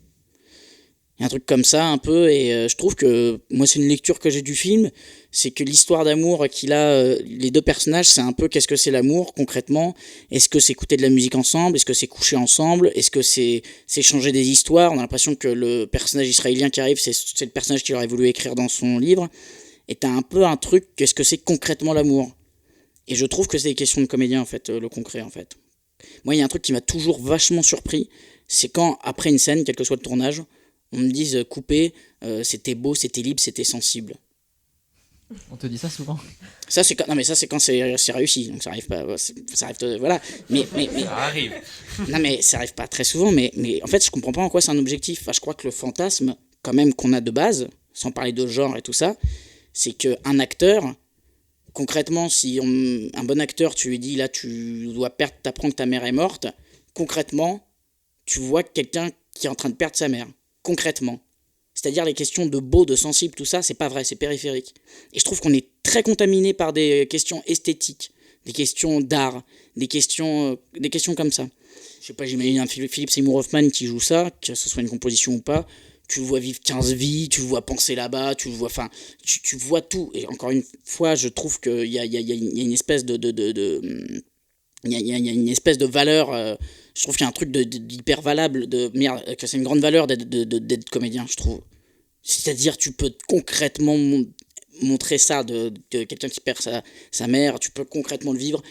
Il y a un truc comme ça, un peu, et je trouve que, moi, c'est une lecture que j'ai du film, c'est que l'histoire d'amour qu'il a, les deux personnages, c'est un peu qu'est-ce que c'est l'amour, concrètement. Est-ce que c'est écouter de la musique ensemble? Est-ce que c'est coucher ensemble? Est-ce que c'est changer des histoires? On a l'impression que le personnage israélien qui arrive, c'est le personnage qu'il aurait voulu écrire dans son livre. Et t'as un peu un truc, qu'est-ce que c'est concrètement l'amour? Et je trouve que c'est des questions de comédien, en fait, le concret, en fait. Moi, il y a un truc qui m'a toujours vachement surpris, c'est quand, après une scène, quel que soit le tournage, on me dise couper, c'était beau, c'était libre, c'était sensible. On te dit ça souvent? Ça c'est quand c'est réussi, donc ça arrive pas, voilà. Mais Ça arrive. non mais ça arrive pas très souvent, mais en fait je comprends pas en quoi c'est un objectif. Enfin, je crois que le fantasme quand même qu'on a de base, sans parler de genre et tout ça, c'est que un acteur, concrètement, si un bon acteur, tu lui dis là tu dois t'apprends que ta mère est morte, concrètement, tu vois quelqu'un qui est en train de perdre sa mère. concrètement. C'est-à-dire les questions de beau, de sensible, tout ça, c'est pas vrai, c'est périphérique. Et je trouve qu'on est très contaminé par des questions esthétiques, des questions d'art, des questions comme ça. Je sais pas, j'imagine un Philippe Seymour Hoffman qui joue ça, que ce soit une composition ou pas, tu le vois vivre 15 vies, tu le vois penser là-bas, tu vois tout. Et encore une fois, je trouve qu'il y a une espèce il y a une espèce de valeur, je trouve qu'il y a un truc d'hyper valable, que c'est une grande valeur d'être comédien, je trouve. C'est-à-dire, tu peux concrètement montrer ça de quelqu'un qui perd sa mère, tu peux concrètement le vivre,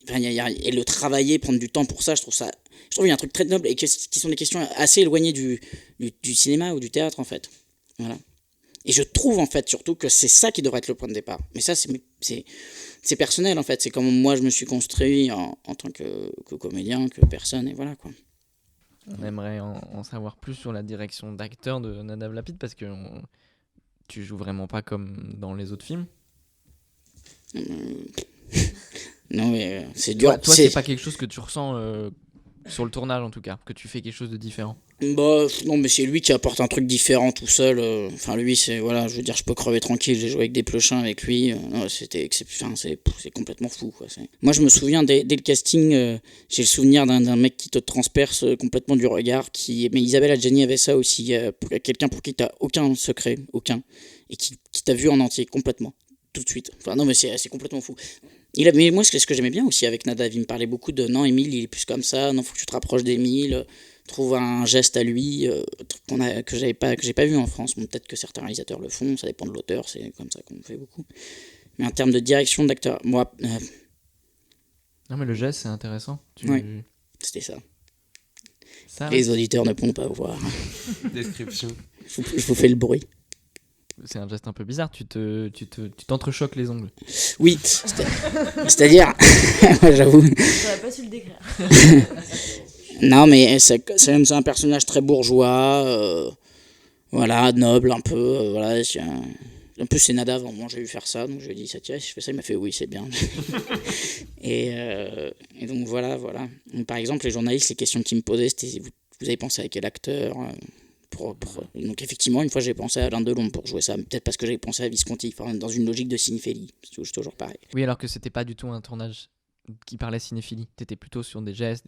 enfin, et le travailler, prendre du temps pour ça, je trouve qu'il y a un truc très noble et qui sont des questions assez éloignées du cinéma ou du théâtre, en fait. Voilà. Et je trouve, en fait, surtout que c'est ça qui devrait être le point de départ. Mais ça, c'est personnel, en fait. C'est comme moi, je me suis construit en tant que comédien, que personne, et voilà, quoi. On aimerait en savoir plus sur la direction d'acteur de Nadav Lapid parce que tu joues vraiment pas comme dans les autres films. Non, mais c'est dur. Toi, c'est pas quelque chose que tu ressens sur le tournage en tout cas, que tu fais quelque chose de différent. Bah, non, mais c'est lui qui apporte un truc différent tout seul. Enfin, lui, c'est, voilà, je veux dire, je peux crever tranquille. J'ai joué avec des Pleuchins avec lui. Non, c'est complètement fou, quoi. Moi, je me souviens, dès le casting, j'ai le souvenir d'un mec qui te transperce complètement du regard. Mais Isabelle Adjani avait ça aussi. Quelqu'un pour qui t'as aucun secret, aucun. Et qui t'a vu en entier, complètement. Tout de suite. Enfin, non, mais c'est complètement fou. Mais moi, ce que j'aimais bien aussi avec Nadav, il me parlait beaucoup de non, Émile, il est plus comme ça. Non, faut que tu te rapproches d'Émile. Trouve un geste à lui que j'ai pas vu en France. Bon, peut-être que certains réalisateurs le font, ça dépend de l'auteur, c'est comme ça qu'on fait beaucoup. Mais en termes de direction d'acteur, moi... Non mais le geste c'est intéressant. Oui, c'était ça. Les auditeurs ne pourront pas voir. Description. Je vous fais le bruit. C'est un geste un peu bizarre, tu t'entrechoques les ongles. Oui, c'est-à-dire... J'avoue. J'aurais pas su le décrire. Non, mais c'est un personnage très bourgeois, voilà, noble un peu, voilà. En plus, c'est Nadav, moi j'ai vu faire ça, donc je lui ai dit, ça tient, si je fais ça, il m'a fait oui, c'est bien. et donc voilà. Donc, par exemple, les journalistes, les questions qu'ils me posaient, c'était vous avez pensé à quel acteur Donc effectivement, une fois j'ai pensé à Alain Delon pour jouer ça, peut-être parce que j'avais pensé à Visconti, enfin, dans une logique de cinéphilie, c'est toujours pareil. Oui, alors que c'était pas du tout un tournage qui parlait cinéphilie, t'étais plutôt sur des gestes,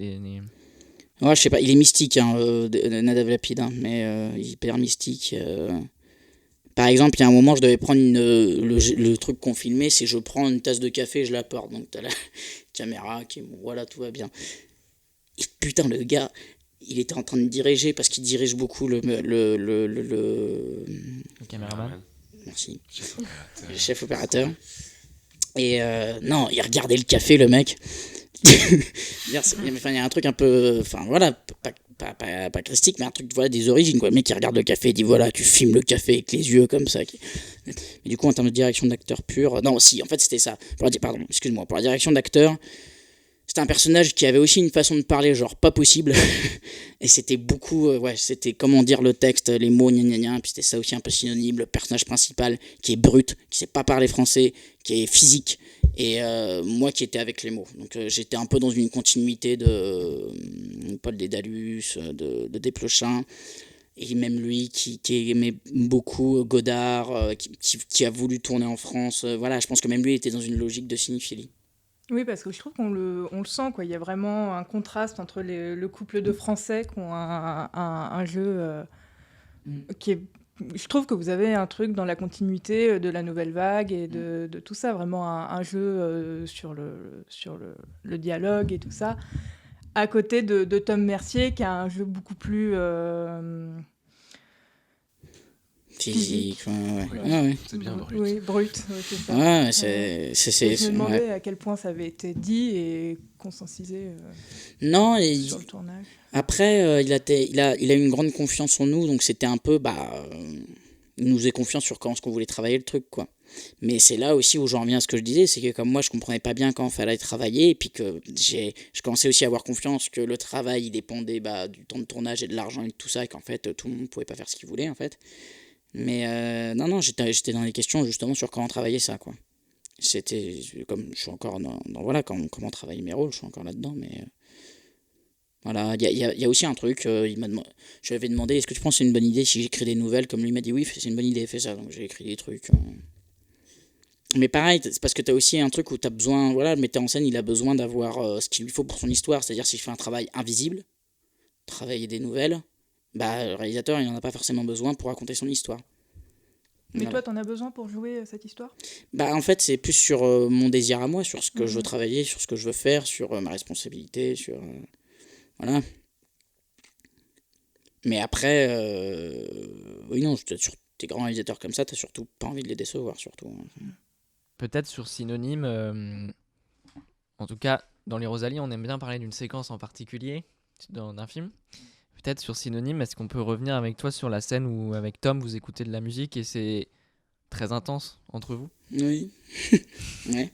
Ouais, je sais pas, il est mystique, Nadav Lapid, mais hyper mystique. Par exemple, il y a un moment, je devais prendre le truc qu'on filmait, c'est je prends une tasse de café et je la porte. Donc t'as la caméra qui est bon, voilà, tout va bien. Et putain, le gars, il était en train de diriger parce qu'il dirige beaucoup le caméraman. Merci. Chef opérateur. Et non, il regardait le café, le mec. Il y a un truc un peu, enfin voilà, pas christique, mais un truc, voilà, des origines, quoi. Le mec qui regarde le café et dit voilà, tu filmes le café avec les yeux comme ça. Mais du coup, en termes de direction d'acteur pur, non, si, en fait c'était ça. Pour la direction d'acteur, c'était un personnage qui avait aussi une façon de parler genre pas possible. Et c'était beaucoup, c'était comment dire le texte, les mots, gna. Puis c'était ça aussi un peu synonyme, le personnage principal qui est brut, qui sait pas parler français, qui est physique. Et moi qui étais avec les mots. Donc j'étais un peu dans une continuité de Paul Dédalus, de Desplechin. Et même lui qui aimait beaucoup Godard, qui a voulu tourner en France. Voilà, je pense que même lui était dans une logique de cinéphilie. Oui, parce que je trouve qu'on le sent, quoi. Il y a vraiment un contraste entre le couple de Français qui ont un jeu qui est... Je trouve que vous avez un truc dans la continuité de la nouvelle vague et de tout ça, vraiment un jeu sur le dialogue et tout ça, à côté de Tom Mercier qui a un jeu beaucoup plus... physique, ouais. C'est bien brut. Oui, brut, c'est ça. Ouais, je me demandais à quel point ça avait été dit et consentisé non, sur le tournage. Après, il a eu une grande confiance en nous, donc c'était un peu, il nous faisait confiance sur comment est-ce qu'on voulait travailler le truc, quoi. Mais c'est là aussi où j'en reviens à ce que je disais, c'est que comme moi je comprenais pas bien quand il fallait travailler, et puis que je commençais aussi à avoir confiance que le travail il dépendait du temps de tournage et de l'argent et de tout ça, et qu'en fait tout le monde pouvait pas faire ce qu'il voulait en fait. Mais non, j'étais dans les questions justement sur comment travailler ça, quoi. C'était comme je suis encore dans voilà, comment travailler mes rôles, je suis encore là-dedans, mais Voilà, il y a aussi un truc, je lui avais demandé, est-ce que tu penses que c'est une bonne idée si j'écris des nouvelles? Comme lui m'a dit, oui, c'est une bonne idée, fais ça. Donc j'ai écrit des trucs. Mais pareil, c'est parce que tu as aussi un truc où tu as besoin, voilà, le metteur en scène, il a besoin d'avoir ce qu'il lui faut pour son histoire. C'est-à-dire, si je fais un travail invisible, travailler des nouvelles, bah, le réalisateur, il n'en a pas forcément besoin pour raconter son histoire. Mais Voilà. toi, t'en as besoin pour jouer cette histoire? Bah, en fait, c'est plus sur mon désir à moi, sur ce que je veux travailler, sur ce que je veux faire, sur ma responsabilité, sur. Voilà. Mais après, oui, non, sur tes grands réalisateurs comme ça, t'as surtout pas envie de les décevoir, surtout. Peut-être sur Synonyme, en tout cas, dans Les Rosalie, on aime bien parler d'une séquence en particulier d'un film. Peut-être sur Synonyme, est-ce qu'on peut revenir avec toi sur la scène où, avec Tom, vous écoutez de la musique et c'est très intense entre vous? Oui. Ouais.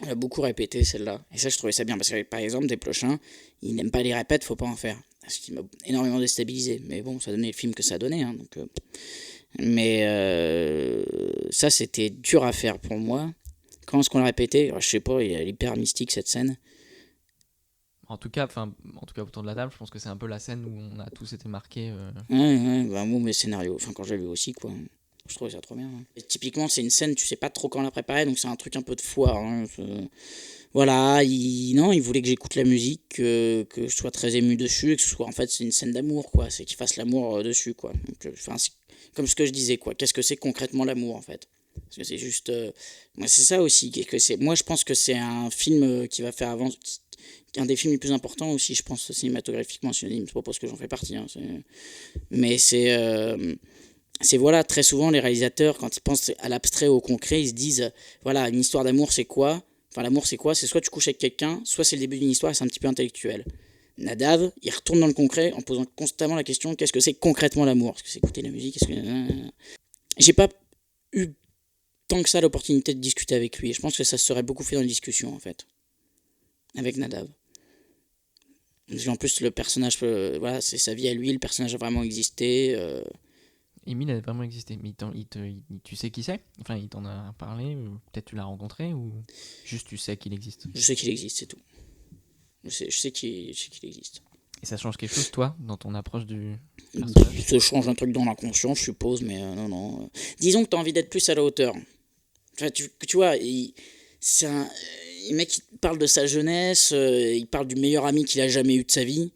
On a beaucoup répété celle-là. Et ça, je trouvais ça bien. Parce que, par exemple, Desplechin, il n'aime pas les répètes, faut pas en faire. Ce qui m'a énormément déstabilisé. Mais bon, ça donnait le film que ça donnait. Hein, donc, mais ça, c'était dur à faire pour moi. Quand est-ce qu'on l'a répété? Je sais pas, elle est hyper mystique cette scène. En tout cas, autour de la table, je pense que c'est un peu la scène où on a tous été marqués. Ouais, bah, moi, mes scénarios, enfin, quand j'ai vu aussi, quoi. Je trouvais ça trop bien. Hein. Et typiquement, c'est une scène, tu sais pas trop quand la préparer, donc c'est un truc un peu de foire. Hein. Voilà, il voulait que j'écoute la musique, que je sois très ému dessus, et que ce soit, en fait, c'est une scène d'amour, quoi. C'est qu'il fasse l'amour dessus, quoi. Donc, c'est comme ce que je disais, quoi. Qu'est-ce que c'est concrètement l'amour, en fait? Parce que c'est juste. Moi, c'est ça aussi. Moi, je pense que c'est un film qui va faire avancer. Un des films les plus importants aussi, je pense, cinématographiquement, Synonyme. C'est pas parce que j'en fais partie. Hein, mais c'est voilà, très souvent, les réalisateurs, quand ils pensent à l'abstrait, au concret, ils se disent voilà, une histoire d'amour, c'est quoi? Enfin, l'amour, c'est quoi? C'est soit tu couches avec quelqu'un, soit c'est le début d'une histoire et c'est un petit peu intellectuel. Nadav, il retourne dans le concret en posant constamment la question qu'est-ce que c'est concrètement l'amour? Est-ce que c'est écouter la musique? J'ai pas eu tant que ça l'opportunité de discuter avec lui. Je pense que ça se serait beaucoup fait dans les discussions, en fait, avec Nadav. En plus, le personnage, voilà, c'est sa vie à lui, le personnage a vraiment existé. Émile a vraiment existé, mais tu sais qui c'est? Enfin, il t'en a parlé, ou peut-être tu l'as rencontré, ou juste tu sais qu'il existe? Je sais qu'il existe, c'est tout. Je sais qu'il existe. Et ça change quelque chose, toi, dans ton approche du personnage? Ça change un truc dans l'inconscient, je suppose, mais non. Disons que t'as envie d'être plus à la hauteur. Enfin, tu vois, c'est un mec qui parle de sa jeunesse, il parle du meilleur ami qu'il a jamais eu de sa vie.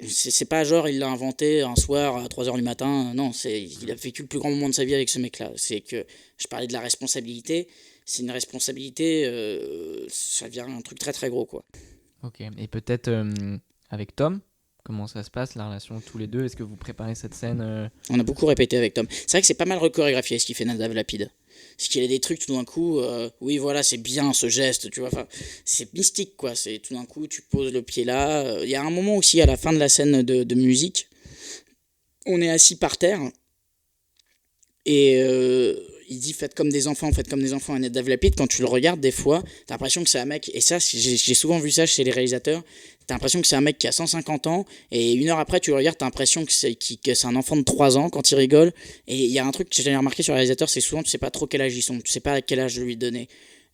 C'est pas genre il l'a inventé un soir à 3h du matin. Non, il a vécu le plus grand moment de sa vie avec ce mec-là. C'est que je parlais de la responsabilité. C'est une responsabilité, ça devient un truc très très gros, quoi. Ok, et peut-être avec Tom, comment ça se passe, la relation tous les deux? Est-ce que vous préparez cette scène On a beaucoup répété avec Tom. C'est vrai que c'est pas mal chorégraphié ce qu'il fait Nadav Lapid. C'est qu'il a des trucs tout d'un coup, oui voilà, c'est bien ce geste, tu vois, enfin, c'est mystique, quoi. C'est tout d'un coup, tu poses le pied là. Il y a un moment aussi à la fin de la scène de musique, on est assis par terre et il dit faites comme des enfants à Nadav Lapid. Quand tu le regardes des fois, t'as l'impression que c'est un mec, et ça j'ai souvent vu ça chez les réalisateurs, t'as l'impression que c'est un mec qui a 150 ans et une heure après tu le regardes, t'as l'impression que c'est un enfant de 3 ans quand il rigole. Et il y a un truc que j'ai remarqué sur les réalisateurs, c'est souvent tu sais pas trop quel âge ils sont, tu sais pas à quel âge lui donner.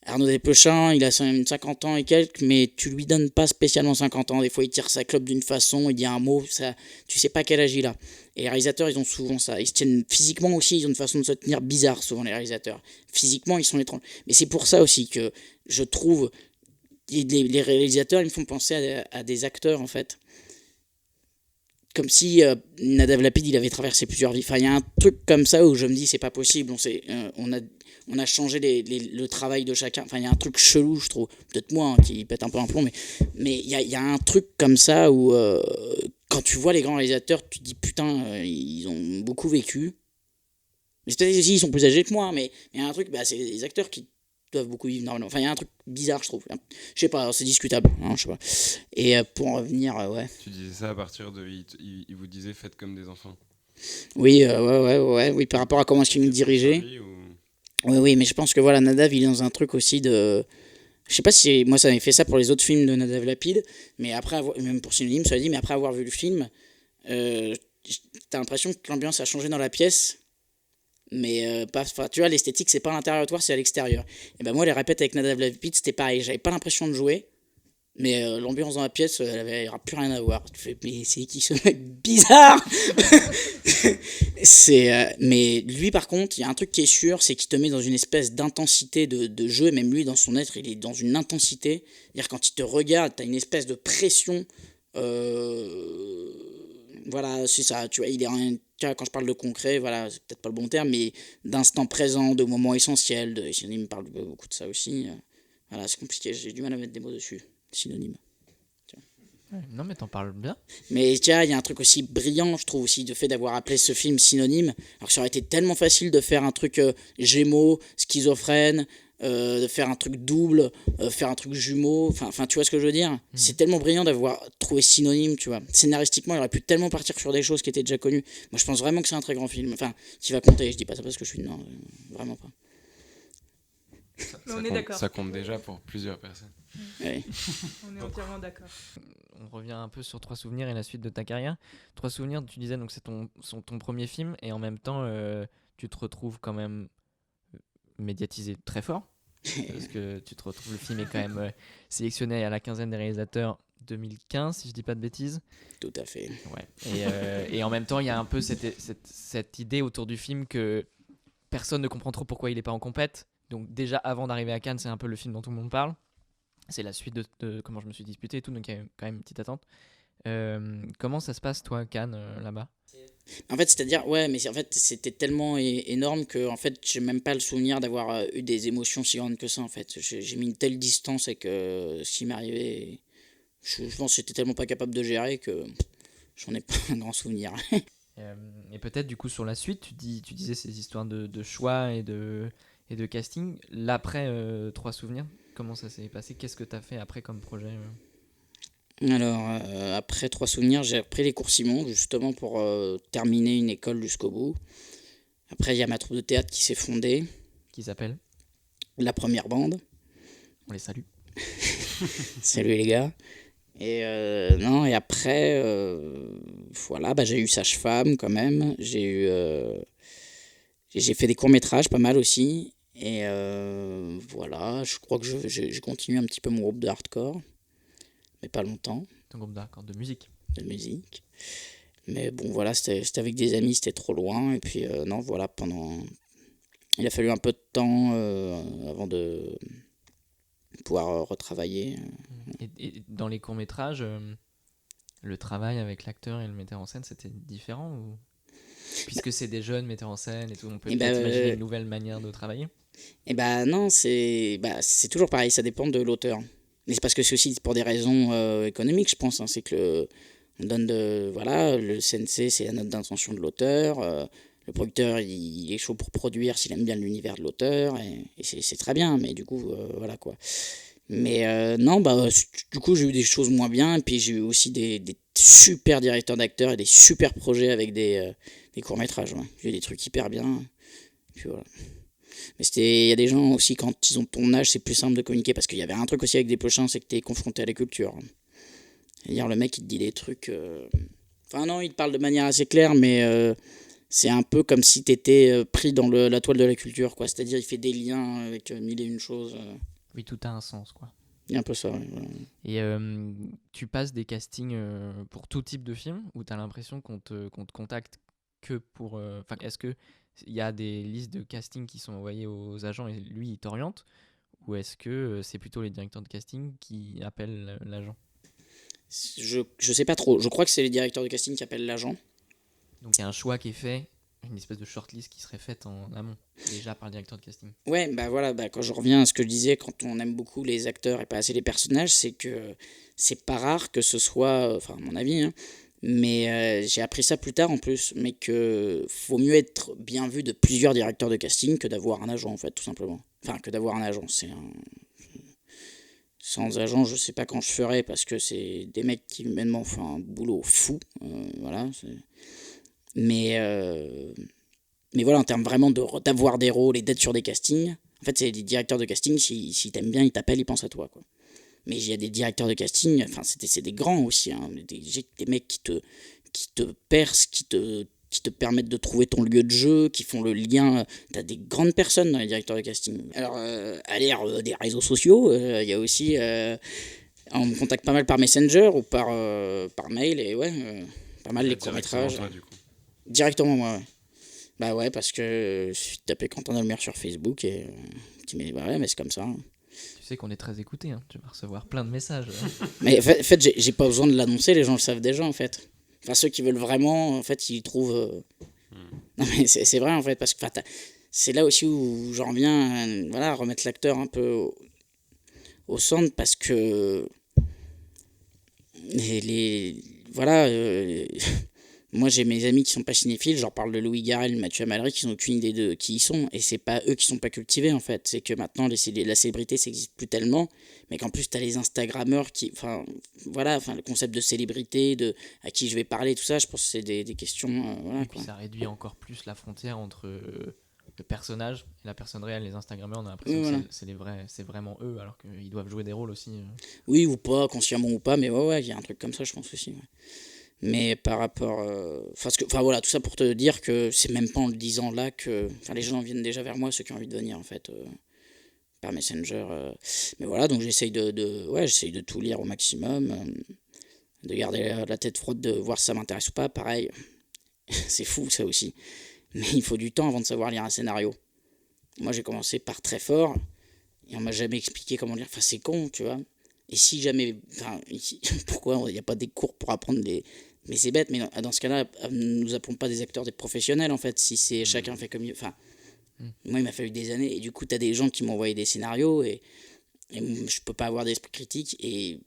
Arnaud Desplechin, il a 50 ans et quelques, mais tu lui donnes pas spécialement 50 ans. Des fois, il tire sa clope d'une façon, il dit un mot, ça, tu sais pas quel âge il a. Et les réalisateurs, ils ont souvent ça. Ils se tiennent physiquement aussi, ils ont une façon de se tenir bizarre, souvent, les réalisateurs. Physiquement, ils sont étranges. Mais c'est pour ça aussi que je trouve. Les réalisateurs, ils me font penser à des acteurs, en fait. Comme si Nadav Lapid, il avait traversé plusieurs vies. Enfin, il y a un truc comme ça où je me dis, c'est pas possible. On a changé le travail de chacun. Enfin, il y a un truc chelou, je trouve. Peut-être moi qui pète un peu un plomb, mais il y a un truc comme ça où quand tu vois les grands réalisateurs, tu te dis putain, ils ont beaucoup vécu. Mais peut-être aussi ils sont plus âgés que moi, mais il y a un truc, c'est les acteurs qui doivent beaucoup vivre normalement. Enfin, il y a un truc bizarre, je trouve. Je sais pas, c'est discutable. Hein, je sais pas. Et pour en revenir, ouais. Tu disais ça à partir de. Il vous disait faites comme des enfants. Oui, oui, par rapport à comment est-ce qu'il nous dirigeait. Oui, mais je pense que voilà, Nadav, il est dans un truc aussi de. Je sais pas si moi ça m'avait fait ça pour les autres films de Nadav Lapid, mais après même pour Synonyme, ça dit, mais après avoir vu le film, t'as l'impression que l'ambiance a changé dans la pièce, mais tu vois, l'esthétique c'est pas à l'intérieur de toi, c'est à l'extérieur. Et ben moi, les répètes avec Nadav Lapid, c'était pareil, j'avais pas l'impression de jouer, Mais l'ambiance dans la pièce, elle avait plus rien à voir. Tu fais, mais c'est qui ce mec bizarre? Mais lui, par contre, il y a un truc qui est sûr, c'est qu'il te met dans une espèce d'intensité de jeu. Et même lui, dans son être, il est dans une intensité. C'est-à-dire, quand il te regarde, t'as une espèce de pression. Voilà, c'est ça. Tu vois, quand je parle de concret, voilà, c'est peut-être pas le bon terme, mais d'instant présent, de moments essentiels. Il me parle beaucoup de ça aussi. Voilà, c'est compliqué. J'ai du mal à mettre des mots dessus. Synonyme. Ouais, non, mais t'en parles bien. Mais tiens, il y a un truc aussi brillant, je trouve aussi, de fait d'avoir appelé ce film Synonyme. Alors que ça aurait été tellement facile de faire un truc Gémeaux, schizophrène, de faire un truc double, faire un truc jumeau. Enfin, tu vois ce que je veux dire? C'est tellement brillant d'avoir trouvé Synonyme, tu vois. Scénaristiquement, il aurait pu tellement partir sur des choses qui étaient déjà connues. Moi, je pense vraiment que c'est un très grand film. Enfin, qui va compter. Je dis pas ça parce que je suis... Non, vraiment pas. On est d'accord. Ça compte déjà pour plusieurs personnes. Ouais. On est entièrement d'accord. On revient un peu sur Trois souvenirs et la suite de ta carrière. Trois souvenirs, tu disais, donc c'est ton premier film, et en même temps, tu te retrouves quand même médiatisé très fort. Parce que tu te retrouves, le film est quand même sélectionné à la 15e des réalisateurs 2015, si je dis pas de bêtises. Tout à fait. Ouais. Et en même temps, il y a un peu cette idée autour du film que personne ne comprend trop pourquoi il n'est pas en compète. Donc déjà, avant d'arriver à Cannes, c'est un peu le film dont tout le monde parle. C'est la suite de comment je me suis disputé et tout, donc il y a quand même une petite attente. Comment ça se passe, toi, Cannes, là-bas? En fait, c'est-à-dire, ouais, mais en fait, c'était tellement énorme que, en fait, j'ai même pas le souvenir d'avoir eu des émotions si grandes que ça, en fait. J'ai mis une telle distance avec ce qui m'arrivait. Je pense que j'étais tellement pas capable de gérer que j'en ai pas un grand souvenir. Et peut-être, du coup, sur la suite, tu disais ces histoires de choix et de casting. L'après Trois souvenirs, comment ça s'est passé? Qu'est-ce que tu as fait après comme projet? Alors, après Trois souvenirs, j'ai repris les cours Simon, justement pour terminer une école jusqu'au bout. Après, il y a ma troupe de théâtre qui s'est fondée, Qui s'appelle? la première bande. On les salue. Salut les gars. Et non, et après, voilà, j'ai eu Sage-Femme quand même. J'ai fait des courts-métrages, pas mal aussi. Et voilà, je crois que j'ai continué un petit peu mon groupe de hardcore, mais pas longtemps, Ton groupe d'accord de musique. de musique. Mais bon, voilà, c'était avec des amis, c'était trop loin. Et puis, non, voilà, il a fallu un peu de temps avant de pouvoir retravailler. Et dans les courts-métrages, le travail avec l'acteur et le metteur en scène, c'était différent ou... Puisque c'est des jeunes metteurs en scène et tout, on peut peut-être imaginer une nouvelle manière de travailler. Et non, c'est toujours pareil, ça dépend de l'auteur. Mais c'est parce que c'est aussi pour des raisons économiques, je pense. Hein, c'est que on donne le CNC, c'est la note d'intention de l'auteur. Le producteur, il est chaud pour produire s'il aime bien l'univers de l'auteur. Et c'est très bien, mais du coup, voilà quoi. Mais non, du coup, j'ai eu des choses moins bien. Et puis, j'ai eu aussi des super directeurs d'acteurs et des super projets avec des courts-métrages. Ouais. J'ai eu des trucs hyper bien. Et puis voilà. Mais il y a des gens aussi, quand ils ont ton âge, c'est plus simple de communiquer. Parce qu'il y avait un truc aussi avec Desplechin, c'est que tu es confronté à la culture. C'est-à-dire, le mec, il te dit des trucs. Enfin, non, il te parle de manière assez claire, mais c'est un peu comme si tu étais pris dans la toile de la culture, quoi. C'est-à-dire, il fait des liens avec mille et une choses. Oui, tout a un sens, quoi. Il y a un peu ça, ouais, voilà. Et tu passes des castings pour tout type de film ou tu as l'impression qu'on te contacte que pour... Enfin, est-ce qu'il y a des listes de casting qui sont envoyées aux agents et lui, il t'oriente? Ou est-ce que c'est plutôt les directeurs de casting qui appellent l'agent? Je sais pas trop. Je crois que c'est les directeurs de casting qui appellent l'agent. Donc il y a un choix qui est fait, une espèce de shortlist qui serait faite en amont, déjà par le directeur de casting. Ouais, voilà, quand je reviens à ce que je disais, quand on aime beaucoup les acteurs et pas assez les personnages, c'est que c'est pas rare que ce soit, enfin à mon avis, hein, mais j'ai appris ça plus tard en plus, mais que faut mieux être bien vu de plusieurs directeurs de casting que d'avoir un agent en fait, tout simplement. Enfin, que d'avoir un agent, sans agent, je sais pas quand je ferai parce que c'est des mecs qui humainement font un boulot fou, voilà. Mais voilà, en termes vraiment d'avoir des rôles et d'être sur des castings, en fait, c'est des directeurs de casting, si t'aimes bien, ils t'appellent, ils pensent à toi, quoi. Mais il y a des directeurs de casting, enfin, c'est des grands aussi, hein, des mecs qui te percent, qui te permettent de trouver ton lieu de jeu, qui font le lien. T'as des grandes personnes dans les directeurs de casting. Alors, à l'ère des réseaux sociaux, il y a aussi... On me contacte pas mal par Messenger ou par mail, et pas mal les Directement courts-métrages. toi, du coup. Directement moi, ouais. Bah ouais, parce que je suis tapé Quentin Dolmer sur Facebook et tu me dis, bah ouais, mais c'est comme ça. Tu sais qu'on est très écouté, hein. Tu vas recevoir plein de messages. Mais en fait, j'ai pas besoin de l'annoncer, les gens le savent déjà, en fait. Enfin, ceux qui veulent vraiment, en fait, ils trouvent... Non, mais c'est vrai, en fait, parce que c'est là aussi où j'en reviens à remettre l'acteur un peu au centre, parce que... Voilà... Moi, j'ai mes amis qui sont pas cinéphiles, j'en parle de Louis Garrel, Mathieu Amalric, qui n'ont aucune idée de qui ils sont, et c'est pas eux qui sont pas cultivés, en fait. C'est que maintenant, la célébrité, ça n'existe plus tellement, mais qu'en plus, tu as les Instagrammeurs qui... le concept de célébrité, de à qui je vais parler, tout ça, je pense que c'est des questions... Et puis ça réduit encore plus la frontière entre le personnage et la personne réelle. Les Instagrammeurs, on a l'impression que c'est vraiment eux, alors qu'ils doivent jouer des rôles aussi. Oui, ou pas, consciemment ou pas, mais il y a un truc comme ça, je pense aussi, ouais. Mais par rapport... tout ça pour te dire que c'est même pas en le disant là que... les gens viennent déjà vers moi, ceux qui ont envie de venir, en fait, par Messenger. Mais voilà, donc j'essaye j'essaye de tout lire au maximum, de garder la tête froide, de voir si ça m'intéresse ou pas. Pareil, c'est fou, ça aussi. Mais il faut du temps avant de savoir lire un scénario. Moi, j'ai commencé par très fort, et on m'a jamais expliqué comment lire. Enfin, c'est con, tu vois. Et si jamais... pourquoi il n'y a pas des cours pour apprendre des... Mais c'est bête, mais dans ce cas-là, nous appelons pas des acteurs, des professionnels, en fait, si c'est chacun fait comme mieux. Moi, il m'a fallu des années, et du coup, t'as des gens qui m'ont envoyé des scénarios, et je peux pas avoir d'esprit critique, et...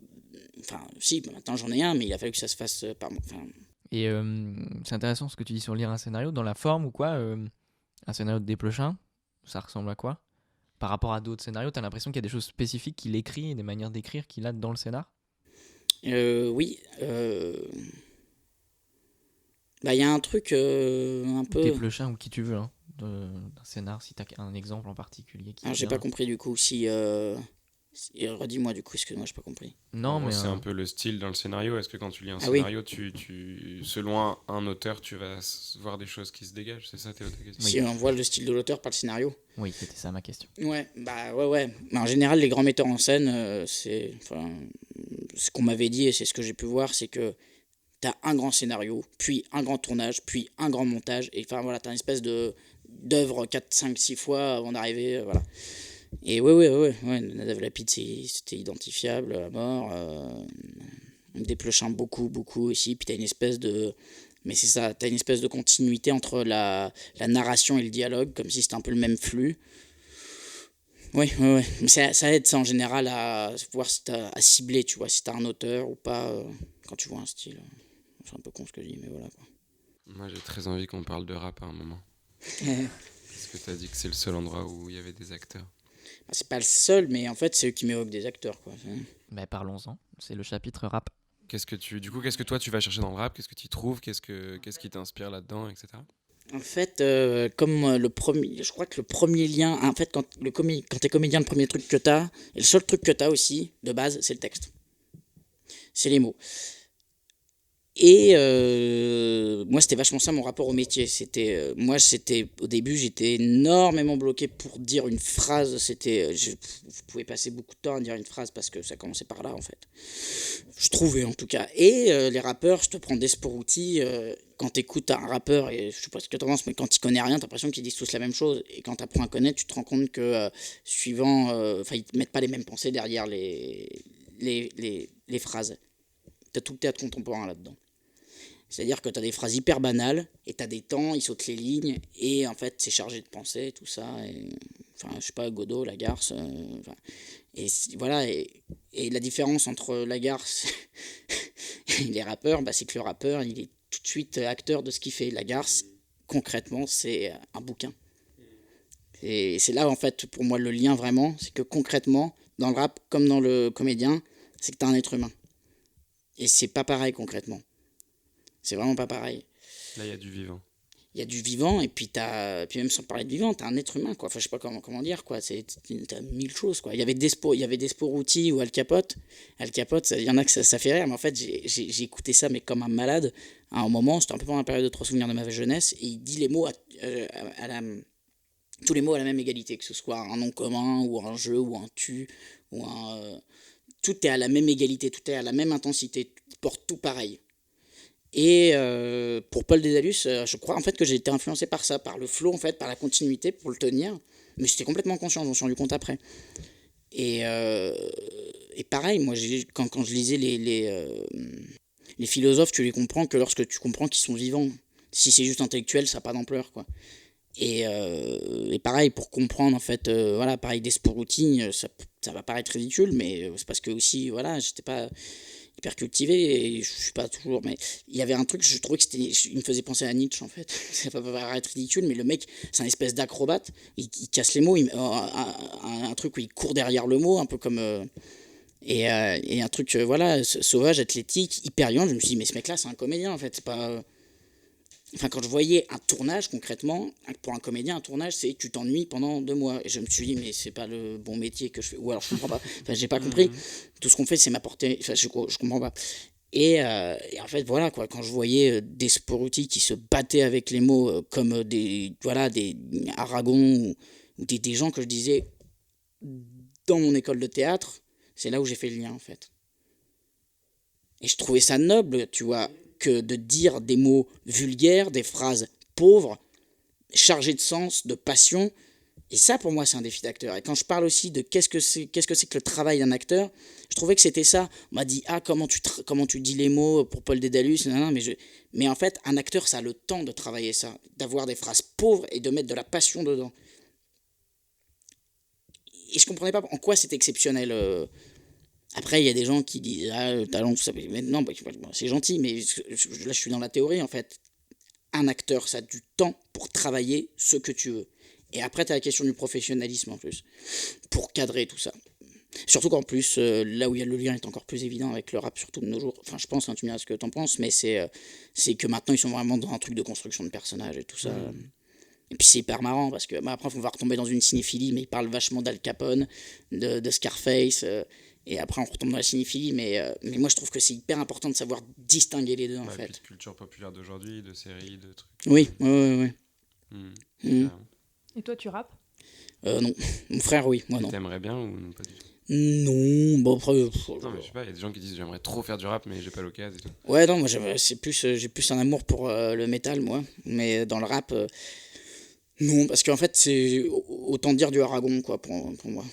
si, maintenant j'en ai un, mais il a fallu que ça se fasse par moi. Et c'est intéressant ce que tu dis sur lire un scénario, dans la forme ou quoi. Un scénario de Desplechin, ça ressemble à quoi? Par rapport à d'autres scénarios, t'as l'impression qu'il y a des choses spécifiques qu'il écrit et des manières d'écrire qu'il a dans le scénar? Oui. Il y a un truc un peu... Desplechin ou qui tu veux, hein, d'un scénar, si t'as un exemple en particulier qui j'ai pas compris du coup, si... redis-moi du coup, excuse-moi, j'ai pas compris. Non, mais c'est un peu le style dans le scénario. Est-ce que quand tu lis un Ah oui. scénario, selon un auteur, tu vas voir des choses qui se dégagent? C'est ça, Théo, ta question? Si on voit le style de l'auteur par le scénario. Oui, c'était ça ma question. Ouais. Mais en général, les grands metteurs en scène, ce qu'on m'avait dit, et c'est ce que j'ai pu voir, c'est que t'as un grand scénario, puis un grand tournage, puis un grand montage, et t'as une espèce d'œuvre 4, 5, 6 fois avant d'arriver, voilà. Et Nadav Lapid, c'était identifiable à mort. Desplechin, beaucoup aussi. Puis t'as une espèce de... Mais c'est ça, t'as une espèce de continuité entre la narration et le dialogue, comme si c'était un peu le même flux. Oui. Mais ça aide, ça, en général, à voir à cibler, tu vois, si t'as un auteur ou pas, quand tu vois un style. C'est un peu con ce que je dis, mais voilà, quoi. Moi, j'ai très envie qu'on parle de rap à un moment. Parce que t'as dit que c'est le seul endroit où il y avait des acteurs. C'est pas le seul, mais en fait, c'est eux qui m'évoquent des acteurs, quoi. Parlons-en, c'est le chapitre rap. Qu'est-ce que toi tu vas chercher dans le rap? Qu'est-ce que tu trouves? Qu'est-ce qui t'inspire là-dedans, etc. En fait, comme je crois que le premier lien, en fait, quand t'es comédien, le premier truc que t'as, et le seul truc que t'as aussi, de base, c'est le texte. C'est les mots. Et moi, c'était vachement ça mon rapport au métier. Moi, au début, j'étais énormément bloqué pour dire une phrase. Je pouvais passer beaucoup de temps à dire une phrase parce que ça commençait par là, en fait. Je trouvais, en tout cas. Et les rappeurs, je te prends Desporuti, quand t'écoutes un rappeur, et je sais pas ce que t'en penses, mais quand il connaît rien, t'as l'impression qu'ils disent tous la même chose. Et quand t'apprends à connaître, tu te rends compte que ils mettent pas les mêmes pensées derrière les phrases. T'as tout le théâtre contemporain là-dedans. C'est-à-dire que tu as des phrases hyper banales, et tu as des temps, ils sautent les lignes, et en fait, c'est chargé de pensée, tout ça. Je sais pas, Godot, Lagarce. Et la différence entre Lagarce et les rappeurs, c'est que le rappeur, il est tout de suite acteur de ce qu'il fait. Lagarce, concrètement, c'est un bouquin. Et c'est là, en fait, pour moi, le lien vraiment, c'est que concrètement, dans le rap, comme dans le comédien, c'est que tu as un être humain. Et c'est pas pareil, concrètement. C'est vraiment pas pareil. Là, il y a du vivant. Il y a du vivant, et puis même sans parler de vivant, t'as un être humain, quoi. Enfin, je sais pas comment dire, quoi. T'as mille choses, quoi. Il y avait Desporuti ou Al Capote. Al Capote, il y en a que ça fait rire, mais en fait, j'ai écouté ça, mais comme un malade. À un moment, c'était un peu pendant la période de 3 souvenirs de ma jeunesse, et il dit les mots tous les mots à la même égalité, que ce soit un nom commun, ou un jeu, ou un tu, ou un... tout est à la même égalité, tout est à la même intensité, tu portes tout pareil. Et pour Paul Dédalus, je crois en fait que j'ai été influencé par ça, par le flow en fait, par la continuité pour le tenir. Mais j'étais complètement conscient, je m'en suis rendu compte après. Et pareil, moi quand je lisais les philosophes, tu les comprends que lorsque tu comprends qu'ils sont vivants. Si c'est juste intellectuel, ça n'a pas d'ampleur, quoi. Et pareil, pour comprendre, en fait, voilà, pareil, Desporuti, ça va paraître ridicule, mais c'est parce que aussi, voilà, j'étais pas hyper cultivé et je suis pas toujours. Mais il y avait un truc, je trouvais que il me faisait penser à Nietzsche, en fait. Ça va paraître ridicule, mais le mec, c'est un espèce d'acrobate, il casse les mots, un truc où il court derrière le mot, un peu comme. Et un truc, voilà, sauvage, athlétique, hyper vivant. Je me suis dit, mais ce mec-là, c'est un comédien, en fait, c'est pas. Enfin, quand je voyais un tournage, concrètement, pour un comédien, un tournage, c'est tu t'ennuies pendant 2 mois. Et je me suis dit, mais c'est pas le bon métier que je fais. Ou alors, je comprends pas. Enfin, j'ai pas compris. Tout ce qu'on fait, c'est m'apporter. Enfin, je comprends pas. Et en fait, voilà, quoi. Quand je voyais des Sporuti qui se battaient avec les mots comme des Aragon ou des gens que je disais dans mon école de théâtre, c'est là où j'ai fait le lien, en fait. Et je trouvais ça noble, tu vois, que de dire des mots vulgaires, des phrases pauvres, chargées de sens, de passion. Et ça, pour moi, c'est un défi d'acteur. Et quand je parle aussi de qu'est-ce que c'est que le travail d'un acteur, je trouvais que c'était ça. On m'a dit, comment tu dis les mots pour Paul Dédalus, mais en fait, un acteur, ça a le temps de travailler ça, d'avoir des phrases pauvres et de mettre de la passion dedans. Et je comprenais pas en quoi c'était exceptionnel. Après, il y a des gens qui disent le talent, tout ça. Mais non, c'est gentil, mais là, je suis dans la théorie, en fait. Un acteur, ça a du temps pour travailler ce que tu veux. Et après, tu as la question du professionnalisme, en plus, pour cadrer tout ça. Surtout qu'en plus, là où il y a le lien est encore plus évident avec le rap, surtout de nos jours. Enfin, je pense, tu me diras ce que tu en penses, mais c'est que maintenant, ils sont vraiment dans un truc de construction de personnages et tout ça. Et puis c'est hyper marrant, parce que après, on va retomber dans une cinéphilie, mais ils parlent vachement d'Al Capone, de Scarface... Et après, on retombe dans la cinéphilie, mais moi, je trouve que c'est hyper important de savoir distinguer les deux, en fait. Puis de culture populaire d'aujourd'hui, de séries, de trucs. Oui. Et toi, tu rappes ? Non. Mon frère, oui. Moi, non. T'aimerais bien ou pas du tout ? Non. Bon, après... Non, mais je sais pas, il y a des gens qui disent j'aimerais trop faire du rap, mais j'ai pas l'occasion et tout. Ouais, non, moi, j'ai plus un amour pour le métal, moi. Mais dans le rap, non, parce qu'en fait, c'est autant dire du Aragon, quoi, pour moi.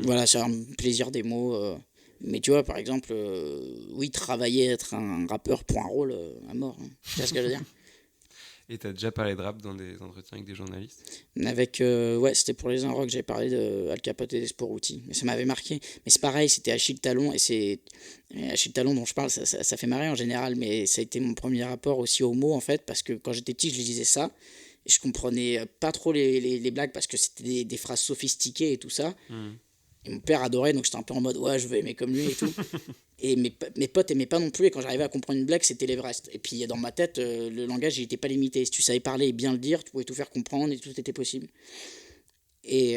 Voilà, c'est un plaisir des mots. Mais tu vois, par exemple, oui, travailler, être un rappeur pour un rôle à mort. Hein. Tu vois ce que je veux dire ? Et t'as déjà parlé de rap dans des entretiens avec des journalistes ? Ouais, c'était pour les Inrocks, j'avais parlé de Al Capote et Desporuti. Mais ça m'avait marqué. Mais c'est pareil, c'était Achille Talon. Et Achille Talon dont je parle, ça fait marrer en général. Mais ça a été mon premier rapport aussi aux mots, en fait. Parce que quand j'étais petit, je lisais ça. Et je comprenais pas trop les blagues parce que c'était des phrases sophistiquées et tout ça. Et mon père adorait, donc j'étais un peu en mode ouais, je veux aimer comme lui et tout. Et mes potes aimaient pas non plus, et quand j'arrivais à comprendre une blague, c'était l'Everest. Et puis dans ma tête, le langage il était pas limité. Si tu savais parler et bien le dire, tu pouvais tout faire comprendre et tout était possible. Et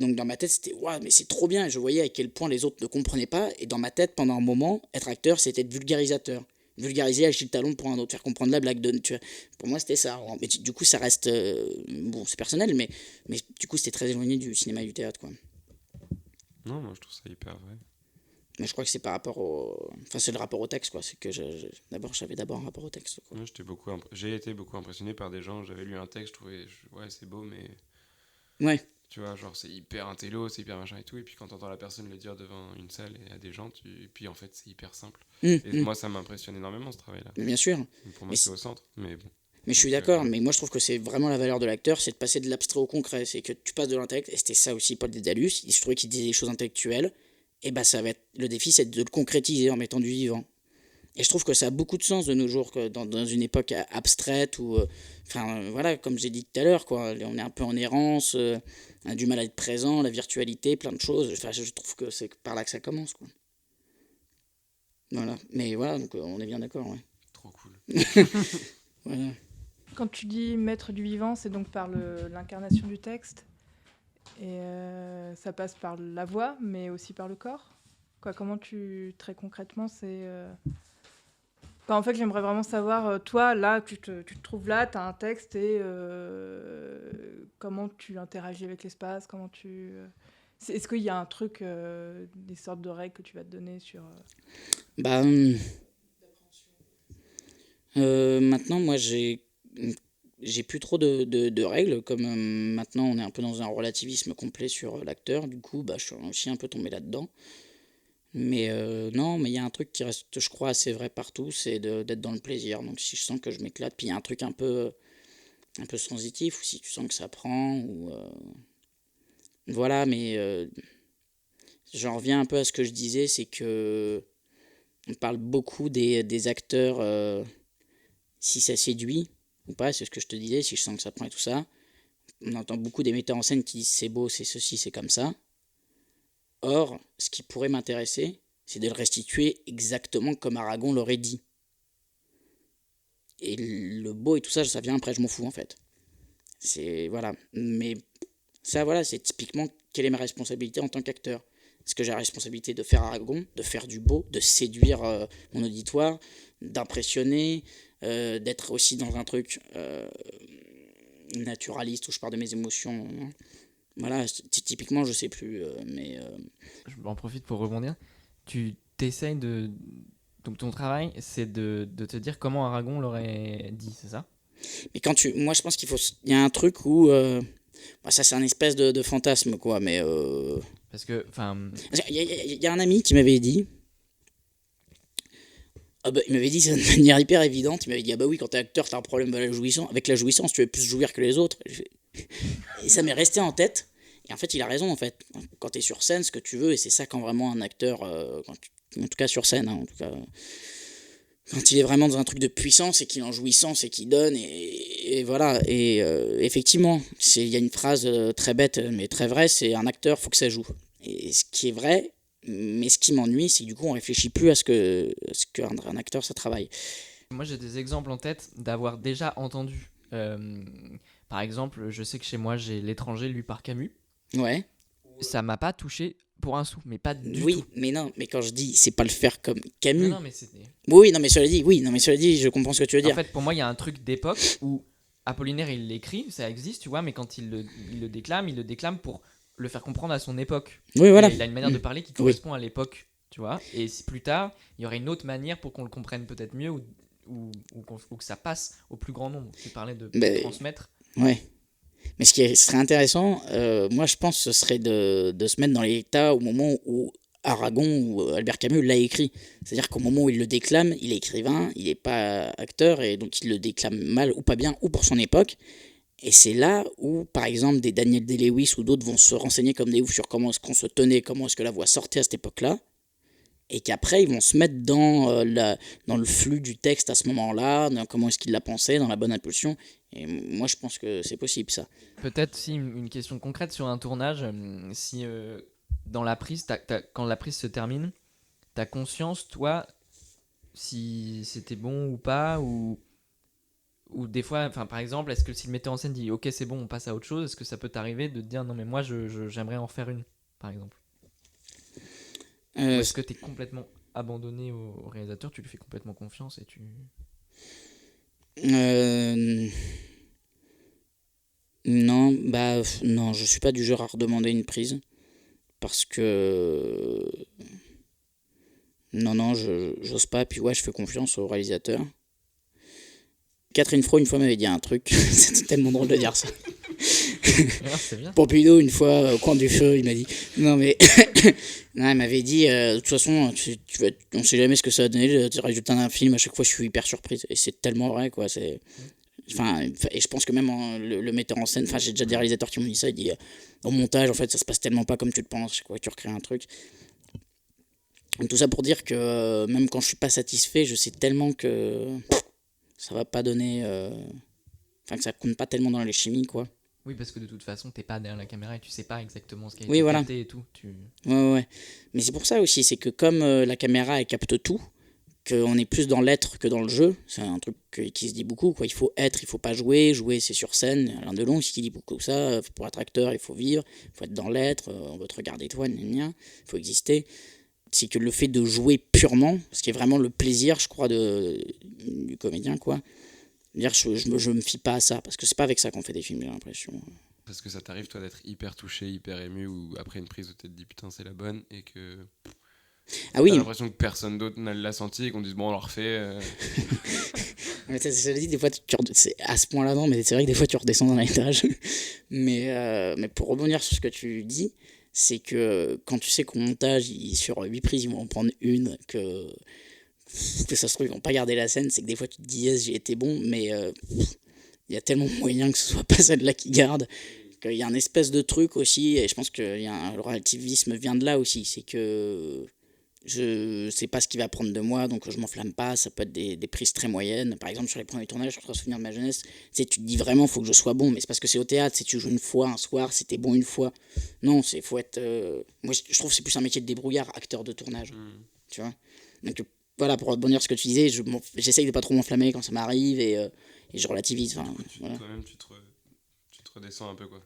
donc dans ma tête, c'était ouais, mais c'est trop bien. Et je voyais à quel point les autres ne comprenaient pas. Et dans ma tête, pendant un moment, être acteur, c'était être vulgarisateur. Vulgariser Achille Talon pour un autre, faire comprendre la blague. Tu vois. Pour moi, c'était ça. Mais du coup, ça reste. Bon, c'est personnel, mais du coup, c'était très éloigné du cinéma et du théâtre, quoi. Non, moi je trouve ça hyper vrai. Mais je crois que c'est par rapport au... Enfin, c'est le rapport au texte, quoi. C'est que j'avais d'abord un rapport au texte, quoi. Moi, j'ai été beaucoup impressionné par des gens. J'avais lu un texte, je trouvais... Ouais, c'est beau, mais... Ouais. Tu vois, genre, c'est hyper intello, c'est hyper machin et tout. Et puis quand t'entends la personne le dire devant une salle et à des gens, et puis en fait, c'est hyper simple. Et moi, ça m'impressionne énormément, ce travail-là. Mais bien sûr. Pour moi, c'est au centre, mais bon. Mais je suis d'accord, mais moi je trouve que c'est vraiment la valeur de l'acteur, c'est de passer de l'abstrait au concret, c'est que tu passes de l'intellect, et c'était ça aussi Paul Dédalus, je trouvais qu'il disait des choses intellectuelles, et bah ça va être, le défi c'est de le concrétiser en mettant du vivant. Et je trouve que ça a beaucoup de sens de nos jours, que dans une époque abstraite, où, voilà, comme j'ai dit tout à l'heure, quoi, on est un peu en errance, on a du mal à être présent, la virtualité, plein de choses, enfin je trouve que c'est par là que ça commence, quoi. Voilà, mais voilà, donc on est bien d'accord, ouais. Trop cool. Voilà. Quand tu dis mettre du vivant, c'est donc par l'incarnation du texte. Et ça passe par la voix, mais aussi par le corps. Comment très concrètement, c'est... en fait, j'aimerais vraiment savoir, toi, là, tu te trouves là, tu as un texte, et comment tu interagis avec l'espace, comment tu... Est-ce qu'il y a un truc, des sortes de règles que tu vas te donner sur... Bah, maintenant, moi, j'ai plus trop de règles, comme maintenant on est un peu dans un relativisme complet sur l'acteur, du coup, bah, je suis aussi un peu tombé là-dedans. Mais non, mais il y a un truc qui reste, je crois, assez vrai partout, c'est d'être dans le plaisir. Donc si je sens que je m'éclate, puis il y a un truc un peu sensitif, ou si tu sens que ça prend, ou... voilà, mais j'en reviens un peu à ce que je disais, c'est que on parle beaucoup des acteurs, si ça séduit ou pas, c'est ce que je te disais, si je sens que ça prend et tout ça. On entend beaucoup des metteurs en scène qui disent c'est beau, c'est ceci, c'est comme ça. Or, ce qui pourrait m'intéresser, c'est de le restituer exactement comme Aragon l'aurait dit. Et le beau et tout ça, ça vient après, je m'en fous en fait. C'est, voilà. Mais ça, voilà, c'est typiquement quelle est ma responsabilité en tant qu'acteur. Est-ce que j'ai la responsabilité de faire Aragon, de faire du beau, de séduire mon auditoire, d'impressionner, d'être aussi dans un truc naturaliste où je pars de mes émotions, hein. Voilà, typiquement, je sais plus, mais... Je m'en profite pour rebondir. Tu t'essayes de... Donc ton travail, c'est de te dire comment Aragon l'aurait dit, c'est ça ? Mais quand tu... Moi, je pense qu'il faut... Il y a un truc où... bah, ça, c'est un espèce de fantasme, quoi, mais... Parce que, enfin... Il y a un ami qui m'avait dit... Ah bah, il m'avait dit ça de manière hyper évidente. Il m'avait dit, ah bah oui, quand t'es acteur, t'as un problème avec la jouissance, tu veux plus jouir que les autres. Et ça m'est resté en tête. Et en fait, il a raison, en fait. Quand t'es sur scène, ce que tu veux, et c'est ça quand vraiment un acteur, en tout cas sur scène, hein, en tout cas, quand il est vraiment dans un truc de puissance et qu'il est en jouissance et qu'il donne, et voilà. Et effectivement, il y a une phrase très bête, mais très vraie, c'est un acteur, faut que ça joue. Et ce qui est vrai, mais ce qui m'ennuie, c'est que du coup, on réfléchit plus à ce qu'un acteur, ça travaille. Moi, j'ai des exemples en tête d'avoir déjà entendu. Par exemple, je sais que chez moi, j'ai L'étranger lu par Camus. Ouais. Ça m'a pas touché pour un sou, mais pas du tout. Oui, mais non, mais quand je dis, c'est pas le faire comme Camus. Non, mais c'était... Oui, non, mais cela dit, je comprends ce que tu veux dire. En fait, pour moi, il y a un truc d'époque où Apollinaire, il l'écrit, ça existe, tu vois, mais quand il le déclame pour le faire comprendre à son époque. Oui, voilà. Il a une manière de parler qui correspond à l'époque, tu vois. Et plus tard, il y aurait une autre manière pour qu'on le comprenne peut-être mieux ou que ça passe au plus grand nombre. Tu parlais de transmettre. Ouais. Mais ce qui serait intéressant, moi je pense, ce serait de se mettre dans l'état au moment où Aragon ou Albert Camus l'a écrit. C'est-à-dire qu'au moment où il le déclame, il est écrivain, il n'est pas acteur, et donc il le déclame mal ou pas bien, ou pour son époque. Et c'est là où, par exemple, des Daniel Day-Lewis ou d'autres vont se renseigner comme des oufs sur comment est-ce qu'on se tenait, comment est-ce que la voix sortait à cette époque-là, et qu'après ils vont se mettre dans le flux du texte à ce moment-là, dans comment est-ce qu'il l'a pensé, dans la bonne impulsion. Et moi je pense que c'est possible ça. Peut-être si une question concrète sur un tournage, si dans la prise, quand la prise se termine, t'as conscience, toi, si c'était bon ou pas, ou des fois, par exemple, est-ce que si le metteur en scène dit ok c'est bon, on passe à autre chose, est-ce que ça peut t'arriver de te dire non mais moi j'aimerais en refaire une, par exemple, ou est-ce que t'es complètement abandonné au réalisateur, tu lui fais complètement confiance et tu... Non, je suis pas du genre à redemander une prise parce que non, j'ose pas. Puis ouais, je fais confiance au réalisateur. Catherine Fro une fois m'avait dit un truc, c'était tellement drôle de dire ça. C'est bien. Pompidou une fois au coin du feu, il m'a dit non mais non, il m'avait dit de toute façon on sait jamais ce que ça va donner le résultat d'un film, à chaque fois je suis hyper surprise, et c'est tellement vrai quoi, c'est et je pense que même le metteur en scène, j'ai déjà des réalisateurs qui m'ont dit ça, il dit au montage en fait ça se passe tellement pas comme tu le penses, chaque fois que tu recrées un truc. Donc, tout ça pour dire que même quand je suis pas satisfait, je sais tellement que ça va pas donner que ça compte pas tellement dans les chimies quoi. Oui, parce que de toute façon, t'es pas derrière la caméra et tu sais pas exactement ce qui a été capté et tout. Ouais. Mais c'est pour ça aussi, c'est que comme la caméra elle capte tout, qu'on est plus dans l'être que dans le jeu, c'est un truc qui se dit beaucoup, quoi. Il faut être, il faut pas jouer c'est sur scène. Alain Delon, ce qui dit beaucoup ça, pour être acteur, il faut vivre, il faut être dans l'être, on veut te regarder toi, il faut exister. C'est que le fait de jouer purement, ce qui est vraiment le plaisir, je crois, du comédien, quoi. Dire je me fie pas à ça, parce que c'est pas avec ça qu'on fait des films, j'ai l'impression. Parce que ça t'arrive, toi, d'être hyper touché, hyper ému, ou après une prise où tu te dis putain, c'est la bonne, et que Ah oui, t'as l'impression que personne d'autre ne l'a senti, et qu'on dise bon, on le refait. mais ça dit, des fois, c'est à ce point-là, non, mais c'est vrai que des fois, tu redescends dans l'étage. Mais pour rebondir sur ce que tu dis, c'est que quand tu sais qu'au montage, sur 8 prises, ils vont en prendre une, que ça se trouve, ils vont pas garder la scène, c'est que des fois, tu te dis, yes, j'ai été bon, mais il y a tellement moyen que ce soit pas celle-là qui garde, qu'il y a un espèce de truc aussi, et je pense que le relativisme vient de là aussi, c'est que je sais pas ce qu'il va prendre de moi, donc je m'enflamme pas, ça peut être des prises très moyennes. Par exemple, sur les premiers tournages, je crois souvenir de ma jeunesse, tu te dis vraiment, faut que je sois bon, mais c'est parce que c'est au théâtre, si tu joues une fois, un soir, c'était bon une fois. Non, faut être... Moi, je trouve que c'est plus un métier de débrouillard, acteur de tournage, tu vois. Donc voilà, pour rebondir sur ce que tu disais, j'essaye de pas trop m'enflammer quand ça m'arrive, et je relativise. Enfin, voilà. Toi-même, tu te redescends un peu, quoi,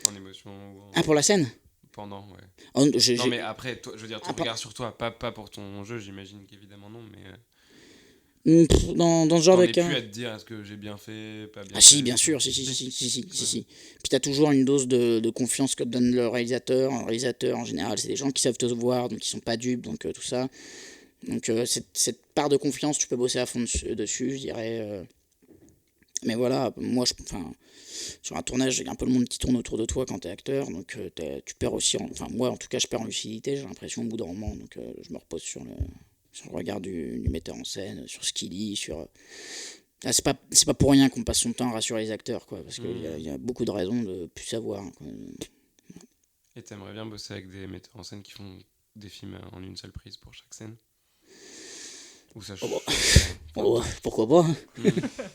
en émotion. Ah, pour la scène Pendant, ouais. Oh, Non, mais après, toi, je veux dire, ton Après- regard sur toi, pas pour ton jeu, j'imagine qu'évidemment non, mais Dans ce genre t'en de es cas... plus à te dire est-ce que j'ai bien fait, pas bien Ah fait. si, bien sûr, si. Puis t'as toujours une dose de confiance que te donne le réalisateur. Un réalisateur, en général, c'est des gens qui savent te voir, donc ils sont pas dupes, donc tout ça. Donc cette part de confiance, tu peux bosser à fond dessus, je dirais. Mais voilà, moi, sur un tournage, il y a un peu le monde qui tourne autour de toi quand t'es acteur, donc tu perds aussi, enfin moi en tout cas, je perds en lucidité, j'ai l'impression au bout d'un moment, donc je me repose sur le regard du metteur en scène, sur ce qu'il dit, sur... Ah, c'est pas pour rien qu'on passe son temps à rassurer les acteurs, quoi, parce qu'il y a beaucoup de raisons de plus savoir, quoi. Et t'aimerais bien bosser avec des metteurs en scène qui font des films en une seule prise pour chaque scène? Ou ça Oh, pourquoi pas?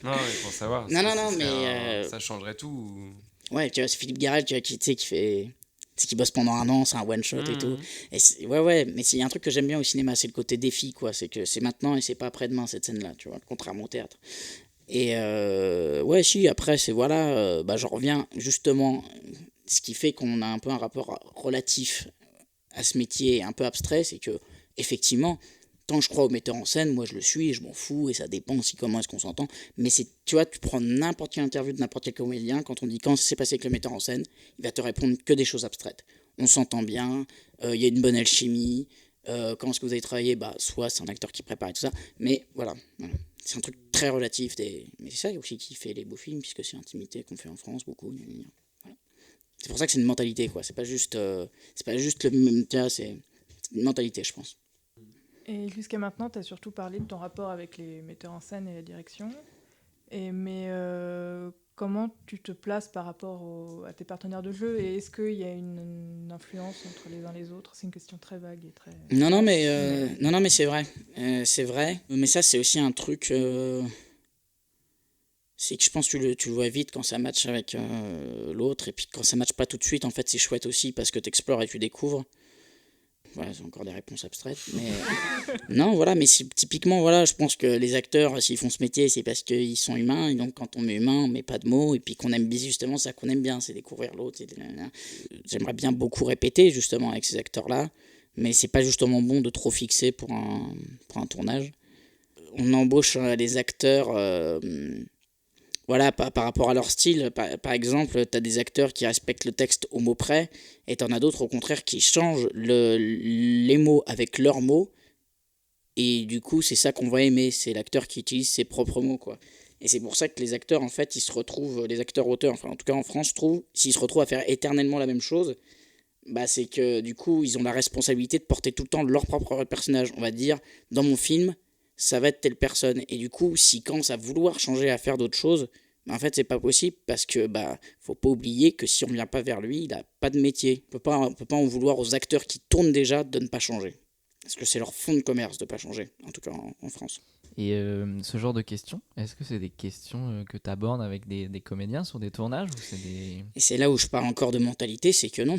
Non, mais pour savoir. Non, mais ça changerait tout Ouais, tu vois, c'est Philippe Garrel qui bosse pendant un an, c'est un one shot et tout. Et ouais, mais il y a un truc que j'aime bien au cinéma, c'est le côté défi, quoi. C'est que c'est maintenant et c'est pas après-demain, cette scène-là, tu vois, contrairement au théâtre. Et ouais, si, après, c'est voilà, j'en reviens justement, ce qui fait qu'on a un peu un rapport relatif à ce métier un peu abstrait, c'est que, effectivement, tant que je crois au metteur en scène, moi je le suis et je m'en fous, et ça dépend aussi comment est-ce qu'on s'entend. Mais tu vois, tu prends n'importe quelle interview de n'importe quel comédien, quand on dit quand ça s'est passé avec le metteur en scène, il va te répondre que des choses abstraites. On s'entend bien, il y a une bonne alchimie, comment est-ce que vous avez travaillé, soit c'est un acteur qui prépare et tout ça, mais voilà. C'est un truc très relatif, mais c'est ça aussi qui fait les beaux films, puisque c'est l'intimité qu'on fait en France, beaucoup. Voilà. C'est pour ça que c'est une mentalité, quoi. C'est pas juste le même, c'est une mentalité, je pense. Et jusqu'à maintenant, tu as surtout parlé de ton rapport avec les metteurs en scène et la direction. Mais comment tu te places par rapport à tes partenaires de jeu? Et est-ce qu'il y a une influence entre les uns et les autres? C'est une question très vague et très... Non, mais c'est vrai. C'est vrai. Mais ça, c'est aussi un truc... c'est que je pense que tu le vois vite quand ça match avec l'autre. Et puis quand ça match pas tout de suite, en fait, c'est chouette aussi parce que tu explores et tu découvres. Voilà, c'est encore des réponses abstraites, mais non, voilà, mais typiquement, voilà, je pense que les acteurs, s'ils font ce métier, c'est parce qu'ils sont humains, et donc quand on est humain, on met pas de mots, et puis qu'on aime bien, justement, ça qu'on aime bien, c'est découvrir l'autre. J'aimerais bien beaucoup répéter, justement, avec ces acteurs-là, mais c'est pas justement bon de trop fixer pour un tournage. On embauche les acteurs... Voilà, par rapport à leur style, par exemple, tu as des acteurs qui respectent le texte au mot près, et tu en as d'autres au contraire qui changent les mots avec leurs mots, et du coup c'est ça qu'on va aimer, c'est l'acteur qui utilise ses propres mots, quoi. Et c'est pour ça que les acteurs, en fait, ils se retrouvent, les acteurs-auteurs, enfin en tout cas en France, je trouve, s'ils se retrouvent à faire éternellement la même chose, c'est que du coup ils ont la responsabilité de porter tout le temps leur propre personnage. On va dire, dans mon film, ça va être telle personne. Et du coup, s'il commence à vouloir changer, à faire d'autres choses, en fait, c'est pas possible parce que faut pas oublier que si on vient pas vers lui, il a pas de métier. On peut pas en vouloir aux acteurs qui tournent déjà de ne pas changer. Parce que c'est leur fond de commerce de pas changer, en tout cas en France. Et ce genre de questions, est-ce que c'est des questions que tu abordes avec des comédiens sur des tournages ou c'est des... Et c'est là où je parle encore de mentalité, c'est que non.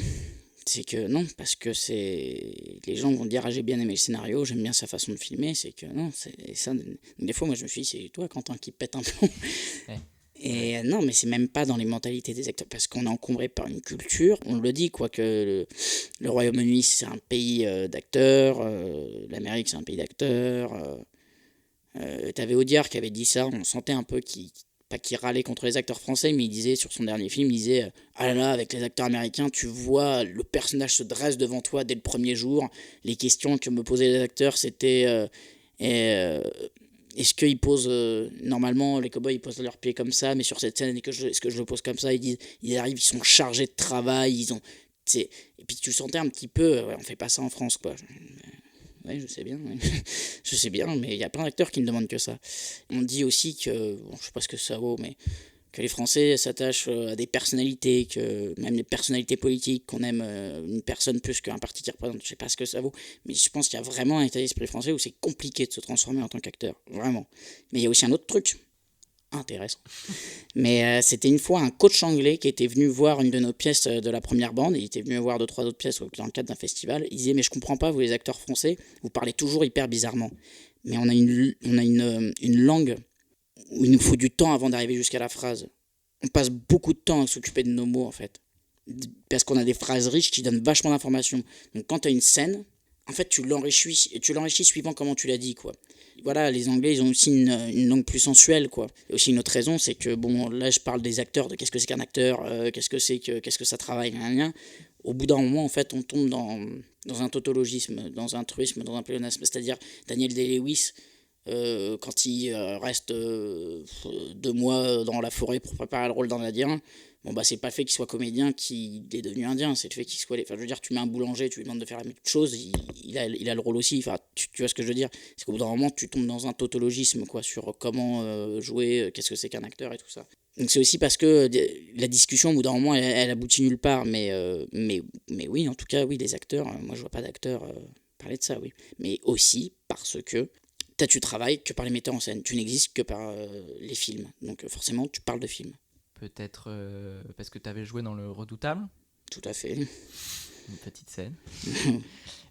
C'est que non, parce que les gens vont dire j'ai bien aimé le scénario, j'aime bien sa façon de filmer, c'est que non, c'est ça. Des fois, moi je me suis dit, c'est toi Quentin qui pète un plomb. Ouais. Et non, mais c'est même pas dans les mentalités des acteurs, parce qu'on est encombré par une culture, on le dit, quoi, que le Royaume-Uni c'est un pays d'acteurs, l'Amérique c'est un pays d'acteurs. T'avais Audiard qui avait dit ça, on sentait un peu pas qu'il râlait contre les acteurs français, mais il disait sur son dernier film, il disait ah là là, avec les acteurs américains, tu vois le personnage se dresse devant toi dès le premier jour. Les questions que me posaient les acteurs, c'était est-ce qu'ils posent normalement les cowboys ils posent leurs pieds comme ça, mais sur cette scène est-ce que je le pose comme ça, ils arrivent, ils sont chargés de travail, et puis tu sentais un petit peu on fait pas ça en France quoi. Oui, je sais bien, ouais. Je sais bien, mais il y a plein d'acteurs qui ne demandent que ça. On dit aussi que, bon, je sais pas ce que ça vaut, mais que les Français s'attachent à des personnalités, que même les personnalités politiques, qu'on aime une personne plus qu'un parti qui représente, je sais pas ce que ça vaut, mais je pense qu'il y a vraiment un état d'esprit français où c'est compliqué de se transformer en tant qu'acteur, vraiment. Mais il y a aussi un autre truc intéressant. Mais c'était une fois un coach anglais qui était venu voir une de nos pièces de la première bande. Il était venu voir 2-3 autres pièces dans le cadre d'un festival. Il disait mais je comprends pas, vous les acteurs français, vous parlez toujours hyper bizarrement. Mais on a une langue où il nous faut du temps avant d'arriver jusqu'à la phrase. On passe beaucoup de temps à s'occuper de nos mots en fait. Parce qu'on a des phrases riches qui donnent vachement d'informations. Donc quand tu as une scène, en fait tu l'enrichis suivant comment tu l'as dit quoi. Voilà, les Anglais, ils ont aussi une langue plus sensuelle, quoi. Et aussi une autre raison, c'est que, bon, là, je parle des acteurs, de qu'est-ce que c'est qu'un acteur, qu'est-ce que ça travaille, rien. Au bout d'un moment, en fait, on tombe dans un tautologisme, dans un truisme, dans un pléonasme. C'est-à-dire, Daniel Day-Lewis, quand il reste 2 mois dans la forêt pour préparer le rôle d'un Indien, bon, bah, c'est pas le fait qu'il soit comédien qu'il est devenu indien, c'est le fait qu'il soit... Enfin, je veux dire, tu mets un boulanger, tu lui demandes de faire la même chose, il a le rôle aussi. Enfin, tu vois ce que je veux dire? C'est qu'au bout d'un moment, tu tombes dans un tautologisme, quoi, sur comment jouer, qu'est-ce que c'est qu'un acteur et tout ça. Donc c'est aussi parce que la discussion, au bout d'un moment, elle aboutit nulle part. Mais oui, en tout cas, oui, les acteurs, moi, je vois pas d'acteurs parler de ça, oui. Mais aussi parce que tu travailles que par les metteurs en scène. Tu n'existes que par les films. Donc forcément, tu parles de films. Peut-être parce que tu avais joué dans Le Redoutable. Tout à fait. Une petite scène.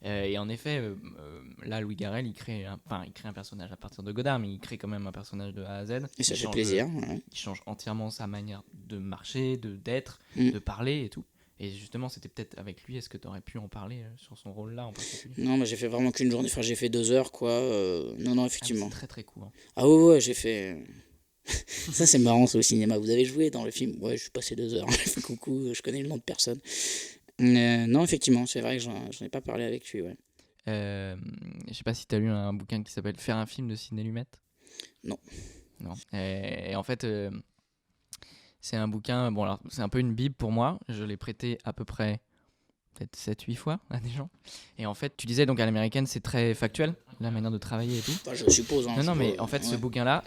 Et en effet, là, Louis Garrel, il crée un personnage à partir de Godard, mais il crée quand même un personnage de A à Z. Et ça fait plaisir. Ouais. Il change entièrement sa manière de marcher, d'être, de parler et tout. Et justement, c'était peut-être avec lui, est-ce que tu aurais pu en parler sur son rôle-là en particulier? Non, mais j'ai fait vraiment qu'une journée, enfin j'ai fait 2 heures, quoi. Non, effectivement. C'est très très court. Hein. Ah ouais, j'ai fait... Ça c'est marrant, ça, au cinéma. Vous avez joué dans le film? Ouais, je suis passé 2 heures. J'ai fait coucou, je connais le nom de personne. Non, effectivement, c'est vrai que j'en ai pas parlé avec lui, ouais. Je sais pas si tu as lu un bouquin qui s'appelle Faire un film de Sidney Lumet. Non. Et en fait, c'est un bouquin, bon alors c'est un peu une bible pour moi, je l'ai prêté à peu près peut-être 7-8 fois à des gens. Et en fait, tu disais donc à l'américaine, c'est très factuel, la manière de travailler et tout. Enfin, je suppose. Hein, non, mais en fait, ce bouquin-là,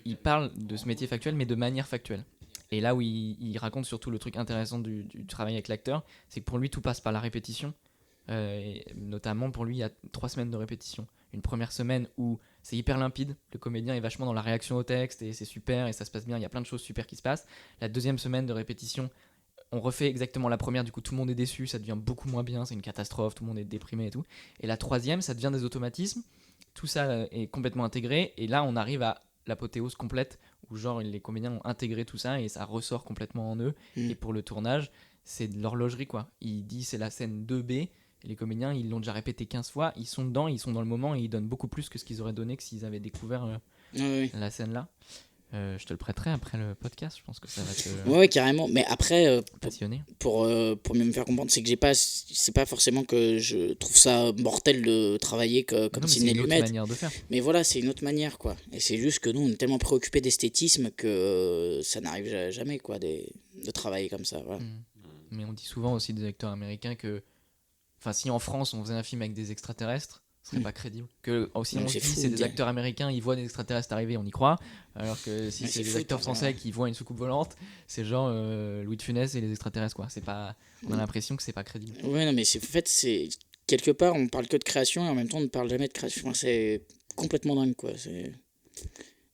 il parle de ce métier factuel, mais de manière factuelle. Et là où il raconte surtout le truc intéressant du travail avec l'acteur, c'est que pour lui, tout passe par la répétition. Et notamment, pour lui, il y a 3 semaines de répétition. Une première semaine où c'est hyper limpide, le comédien est vachement dans la réaction au texte et c'est super et ça se passe bien, il y a plein de choses super qui se passent. La deuxième semaine de répétition, on refait exactement la première, du coup tout le monde est déçu, ça devient beaucoup moins bien, c'est une catastrophe, tout le monde est déprimé et tout. Et la troisième, ça devient des automatismes, tout ça est complètement intégré et là on arrive à l'apothéose complète où genre les comédiens ont intégré tout ça et ça ressort complètement en eux. Et pour le tournage, c'est de l'horlogerie quoi. Il dit c'est la scène 2B. Et les comédiens, ils l'ont déjà répété 15 fois, ils sont dedans, ils sont dans le moment et ils donnent beaucoup plus que ce qu'ils auraient donné que s'ils avaient découvert la scène là. Je te le prêterai après le podcast, je pense que ça va te ouais, carrément. Mais après, passionner. Pour mieux me faire comprendre, c'est que c'est pas forcément que je trouve ça mortel de travailler comme Sidney Lumet. C'est une autre manière de faire. Mais voilà, c'est une autre manière, quoi. Et c'est juste que nous, on est tellement préoccupés d'esthétisme que ça n'arrive jamais, quoi, de travailler comme ça. Voilà. Mais on dit souvent aussi des acteurs américains que... Enfin, si en France, on faisait un film avec des extraterrestres, ce serait pas crédible. Que aussi, on se dit, c'est des acteurs américains, ils voient des extraterrestres arriver, on y croit. Alors que si c'est des acteurs français qui voient une soucoupe volante, c'est genre Louis de Funès et les extraterrestres, quoi. C'est pas... On a l'impression que c'est pas crédible. Ouais, non, mais en fait, c'est... Quelque part, on parle que de création et en même temps, on ne parle jamais de création. Enfin, c'est complètement dingue, quoi.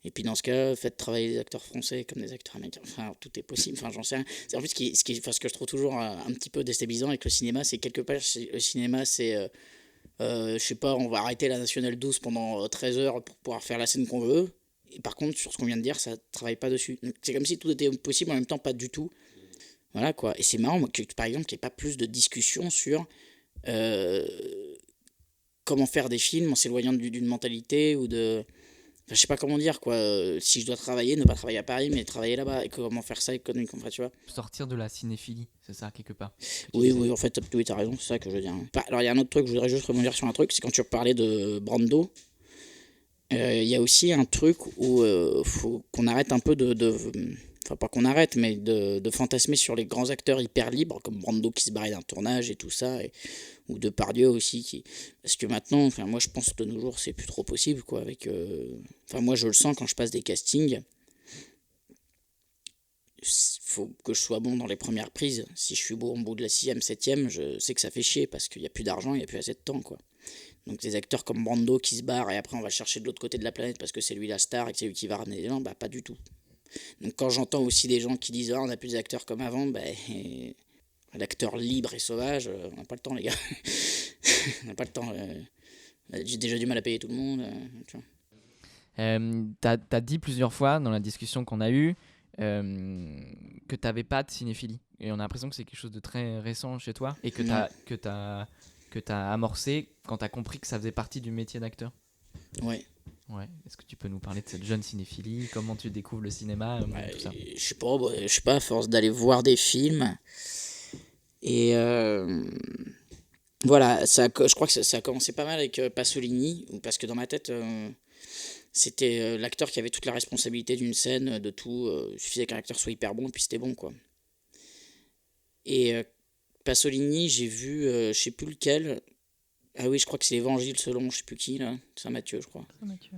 Et puis dans ce cas, faites travailler des acteurs français comme des acteurs américains. Enfin, tout est possible. Enfin, j'en sais rien. En plus, ce que je trouve toujours un petit peu déstabilisant avec le cinéma, c'est quelque part, le cinéma, c'est... je sais pas, on va arrêter la Nationale 12 pendant 13 heures pour pouvoir faire la scène qu'on veut. Et par contre, sur ce qu'on vient de dire, ça travaille pas dessus. Donc, c'est comme si tout était possible, en même temps, pas du tout. Voilà, quoi. Et c'est marrant, par exemple, qu'il n'y ait pas plus de discussion sur... comment faire des films en s'éloignant d'une mentalité ou de je sais pas comment dire, quoi. Si je dois travailler, ne pas travailler à Paris, mais travailler là-bas. Et comment faire ça économiquement, enfin, tu vois. Sortir de la cinéphilie, c'est ça, quelque part. Oui, en fait, oui, t'as raison, c'est ça que je veux dire. Alors, il y a un autre truc, je voudrais juste rebondir sur un truc, c'est quand tu parlais de Brando, il y a aussi un truc où faut qu'on arrête un peu enfin, pas qu'on arrête, mais de fantasmer sur les grands acteurs hyper libres, comme Brando qui se barrait d'un tournage et tout ça, ou Depardieu aussi, parce que maintenant, enfin, moi je pense que de nos jours, c'est plus trop possible, quoi, enfin, moi je le sens quand je passe des castings, faut que je sois bon dans les premières prises. Si je suis bon au bout de la 6e, 7e, je sais que ça fait chier, parce qu'il n'y a plus d'argent, il n'y a plus assez de temps, quoi. Donc des acteurs comme Brando qui se barrent et après on va le chercher de l'autre côté de la planète parce que c'est lui la star et que c'est lui qui va ramener les gens, bah pas du tout. Donc quand j'entends aussi des gens qui disent on n'a plus des acteurs comme avant, bah l'acteur libre et sauvage, on n'a pas le temps les gars. On n'a pas le temps. J'ai déjà du mal à payer tout le monde. Tu vois. T'as dit plusieurs fois dans la discussion qu'on a eue que t'avais pas de cinéphilie. Et on a l'impression que c'est quelque chose de très récent chez toi et que t'as amorcé quand t'as compris que ça faisait partie du métier d'acteur. Ouais. Est-ce que tu peux nous parler de cette jeune cinéphilie, comment tu découvres le cinéma, tout ça? Je sais pas, à force d'aller voir des films et voilà, je crois que ça a commencé pas mal avec Pasolini, parce que dans ma tête c'était l'acteur qui avait toute la responsabilité d'une scène, de tout, il suffisait qu'un acteur soit hyper bon et puis c'était bon, quoi. Et Pasolini, j'ai vu, je sais plus lequel. Ah oui, je crois que c'est l'Évangile selon, je sais plus qui, là. Saint-Matthieu, je crois. Saint-Matthieu.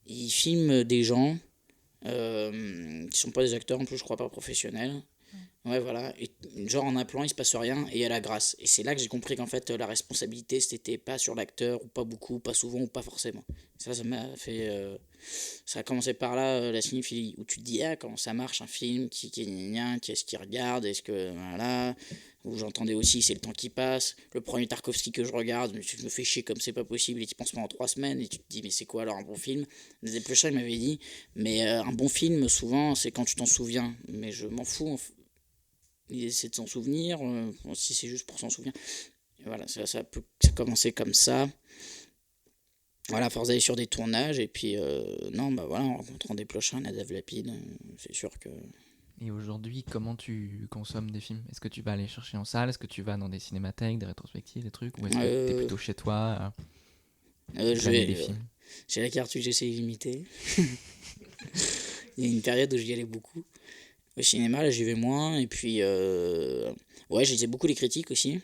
Il filme des gens qui sont pas des acteurs, en plus, je crois pas professionnels. Ouais, voilà. Et genre, en un plan, il se passe rien et il y a la grâce. Et c'est là que j'ai compris qu'en fait, la responsabilité, c'était pas sur l'acteur, ou pas beaucoup, pas souvent, ou pas forcément. Ça m'a fait. Ça a commencé par là, la cinéphilie, où tu te dis, comment ça marche un film, qui est-ce qui regarde, est-ce que. Voilà. Où j'entendais aussi, c'est le temps qui passe. Le premier Tarkovsky que je regarde, je me fais chier comme c'est pas possible, et tu y penses pendant 3 semaines, et tu te dis, mais c'est quoi alors un bon film? Desplechin, il m'avait dit, mais un bon film, souvent, c'est quand tu t'en souviens. Mais je m'en fous, l'idée c'est de s'en souvenir, si c'est juste pour s'en souvenir. Et voilà, ça a commencé comme ça. Voilà, à force d'aller sur des tournages, et puis non, bah voilà, en rencontrant Desplechin, Nadav Lapid, c'est sûr que. Et aujourd'hui, comment tu consommes des films? Est-ce que tu vas aller chercher en salle? Est-ce que tu vas dans des cinémathèques, des rétrospectives, des trucs? Ou est-ce que t'es plutôt chez toi des films? J'ai la carte que j'essaie d'imiter. Il y a une période où j'y allais beaucoup. Au cinéma, là, j'y vais moins. Et puis, ouais, je lisais beaucoup les critiques aussi.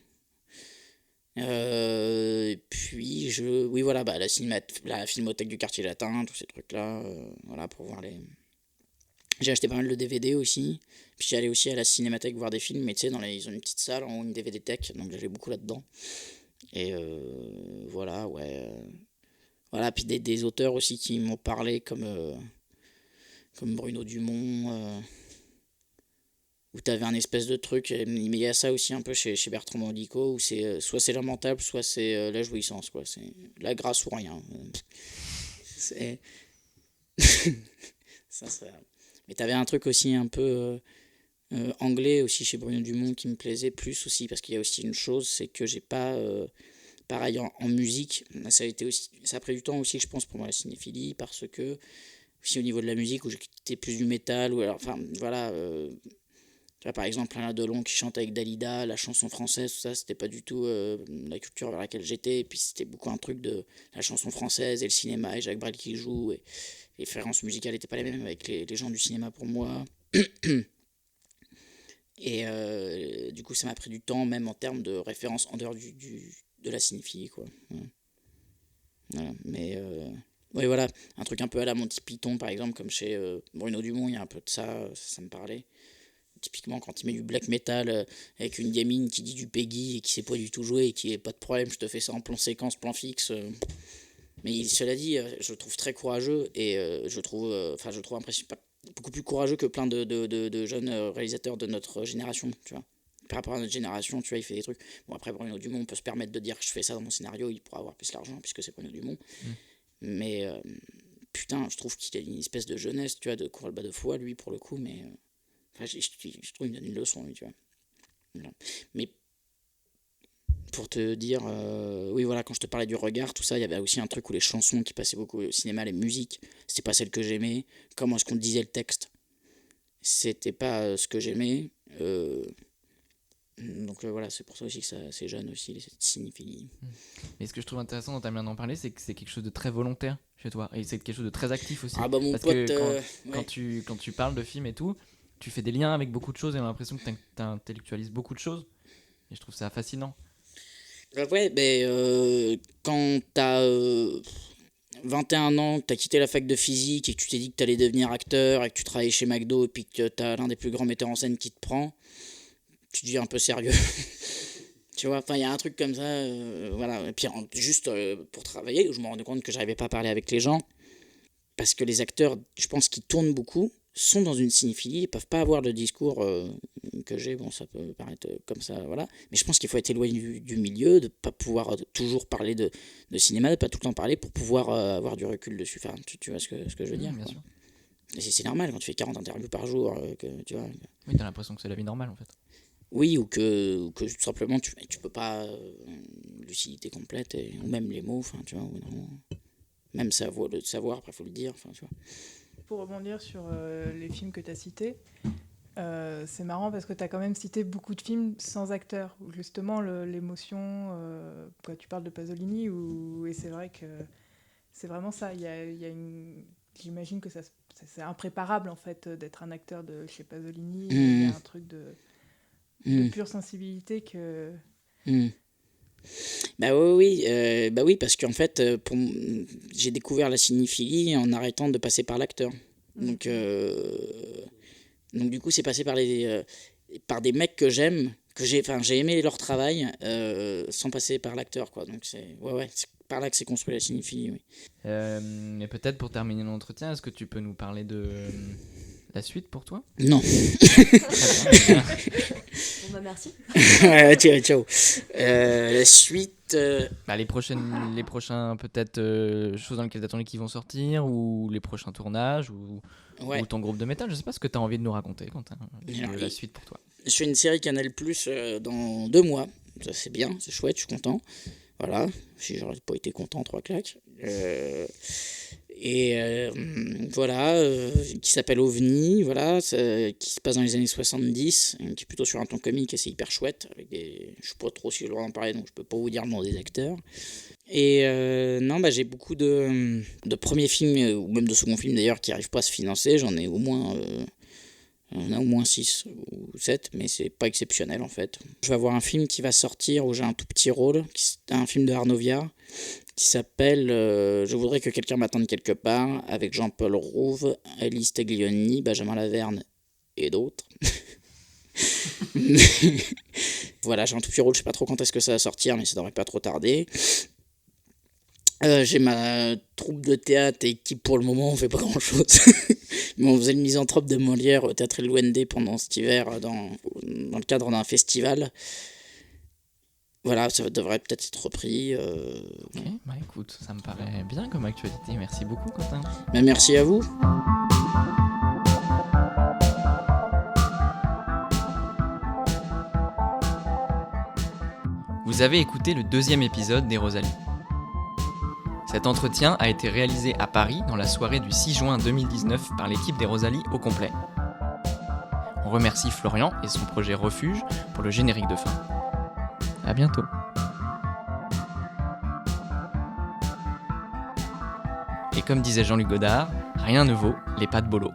Et puis, oui, voilà, bah, la filmothèque du quartier latin, tous ces trucs-là, voilà, pour voir les. J'ai acheté pas mal de DVD aussi. Puis j'allais aussi à la cinémathèque voir des films, mais tu sais, ils ont une petite salle en haut, une DVD tech, donc j'allais beaucoup là-dedans. Et voilà, ouais. Voilà, puis des auteurs aussi qui m'ont parlé, comme Bruno Dumont, où t'avais un espèce de truc, mais il y a ça aussi un peu chez Bertrand Mandico, où c'est soit c'est lamentable, soit c'est la jouissance, quoi. C'est la grâce ou rien. C'est. Ça serait. Mais t'avais un truc aussi un peu anglais aussi chez Bruno Dumont qui me plaisait plus aussi, parce qu'il y a aussi une chose, c'est que j'ai pas. Pareil en musique, ça a pris du temps aussi, je pense, pour moi, la cinéphilie, parce que, aussi au niveau de la musique, où j'écoutais plus du métal, ou alors, enfin, voilà. Tu vois, par exemple, Alain Delon qui chante avec Dalida, la chanson française, tout ça, c'était pas du tout la culture vers laquelle j'étais, et puis c'était beaucoup un truc de la chanson française et le cinéma, et Jacques Brel qui joue, et les références musicales n'étaient pas les mêmes avec les gens du cinéma pour moi. Et du coup, ça m'a pris du temps, même en termes de références en dehors de la cinéphilie, quoi. Voilà. Mais ouais, voilà, un truc un peu à la Monty Python, par exemple, comme chez Bruno Dumont, il y a un peu de ça me parlait. Typiquement, quand il met du black metal avec une gamine qui dit du Peggy et qui sait pas du tout jouer et qui est pas de problème, je te fais ça en plan séquence, plan fixe. Mais cela dit, je le trouve très courageux et je trouve beaucoup plus courageux que plein de jeunes réalisateurs de notre génération, tu vois. Par rapport à notre génération, tu vois, il fait des trucs. Bon, après, Bruno Dumont, on peut se permettre de dire que je fais ça dans mon scénario, il pourra avoir plus l'argent puisque c'est Bruno Dumont. Mais putain, je trouve qu'il a une espèce de jeunesse, tu vois, de courage bas de foi, lui, pour le coup, mais. Enfin, je trouve qu'il me donne une leçon, lui, tu vois. Voilà. Mais pour te dire, oui voilà, quand je te parlais du regard, tout ça, il y avait aussi un truc où les chansons qui passaient beaucoup au cinéma, les musiques, c'était pas celles que j'aimais. Comment est-ce qu'on disait le texte, c'était pas ce que j'aimais. Donc voilà, c'est pour ça aussi que c'est jeune aussi, cette cinéphilie. Mais ce que je trouve intéressant dans ta manière d'en parler, c'est que c'est quelque chose de très volontaire chez toi. Et c'est quelque chose de très actif aussi. Ah bah mon Parce pote, que ouais. quand tu parles de films et tout, tu fais des liens avec beaucoup de choses et on a l'impression que tu intellectualises beaucoup de choses. Et je trouve ça fascinant. Ouais, quand t'as 21 ans, que t'as quitté la fac de physique et que tu t'es dit que t'allais devenir acteur et que tu travailles chez McDo et puis que t'as l'un des plus grands metteurs en scène qui te prend, tu deviens un peu sérieux. Tu vois, enfin, il y a un truc comme ça, voilà. Et puis, juste pour travailler, je me rendais compte que j'arrivais pas à parler avec les gens. Parce que les acteurs, je pense qu'ils tournent beaucoup, sont dans une cinéphilie, ils peuvent pas avoir le discours que j'ai. Bon, ça peut paraître comme ça, voilà. Mais je pense qu'il faut être éloigné du milieu, de pas pouvoir toujours parler de cinéma, de pas tout le temps parler pour pouvoir avoir du recul dessus. Enfin, tu vois ce que je veux dire, Bien quoi. sûr. Et c'est normal quand tu fais 40 interviews par jour, tu vois. Oui, t'as l'impression que c'est la vie normale en fait. Oui, ou que tout simplement tu peux pas lucidité complète, ou même les mots, enfin, tu vois, même ça vaut le savoir, après faut le dire, enfin, tu vois. Pour rebondir sur les films que tu as cités, c'est marrant parce que tu as quand même cité beaucoup de films sans acteurs, où justement l'émotion, quand tu parles de Pasolini, et c'est vrai que c'est vraiment ça. J'imagine que c'est impréparable en fait d'être un acteur de chez Pasolini. Il y a un truc de pure sensibilité que... Bah oui, parce qu'en fait, j'ai découvert la cinéphilie en arrêtant de passer par l'acteur. Donc du coup, c'est passé par des mecs que j'aime, j'ai aimé leur travail sans passer par l'acteur, quoi. Donc c'est par là que s'est construit la cinéphilie, oui. Mais peut-être pour terminer l'entretien, est-ce que tu peux nous parler de la suite pour toi ? Non. Très bien. Bon bah merci. Ciao. La suite... Les prochains peut-être choses dans lesquelles t'attendais qui vont sortir, ou les prochains tournages, ou ton groupe de métal, je sais pas ce que t'as envie de nous raconter, Quentin. La suite pour toi. Je fais une série Canal+ dans 2 mois, ça c'est bien, c'est chouette, je suis content. Voilà, si j'aurais pas été content, 3 claques. Voilà, qui s'appelle OVNI, voilà, qui se passe dans les années 70, qui est plutôt sur un ton comique et c'est hyper chouette. Je sais pas trop si j'ai le droit d'en parler, donc je peux pas vous dire le nom des acteurs. Et j'ai beaucoup de premiers films, ou même de seconds films d'ailleurs, qui n'arrivent pas à se financer. J'en ai au moins 6 ou 7, mais c'est pas exceptionnel en fait. Je vais avoir un film qui va sortir où j'ai un tout petit rôle, un film de Arnaud Viard, qui s'appelle Je voudrais que quelqu'un m'attende quelque part, avec Jean-Paul Rouve, Alice Taglioni, Benjamin Laverne et d'autres. Voilà, j'ai un tout petit rôle, je sais pas trop quand est-ce que ça va sortir, mais ça devrait pas trop tarder. J'ai ma troupe de théâtre et qui pour le moment on fait pas grand chose. Mais on faisait le misanthrope de Molière au Théâtre El Duende pendant cet hiver dans le cadre d'un festival. Voilà, ça devrait peut-être être repris. Ok, écoute, ça me paraît bien comme actualité. Merci beaucoup, Quentin. Mais merci à vous. Vous avez écouté le 2e épisode des Rosalie. Cet entretien a été réalisé à Paris dans la soirée du 6 juin 2019 par l'équipe des Rosalie au complet. On remercie Florian et son projet Refuge pour le générique de fin. À bientôt. Et comme disait Jean-Luc Godard, rien ne vaut les pas de bolo.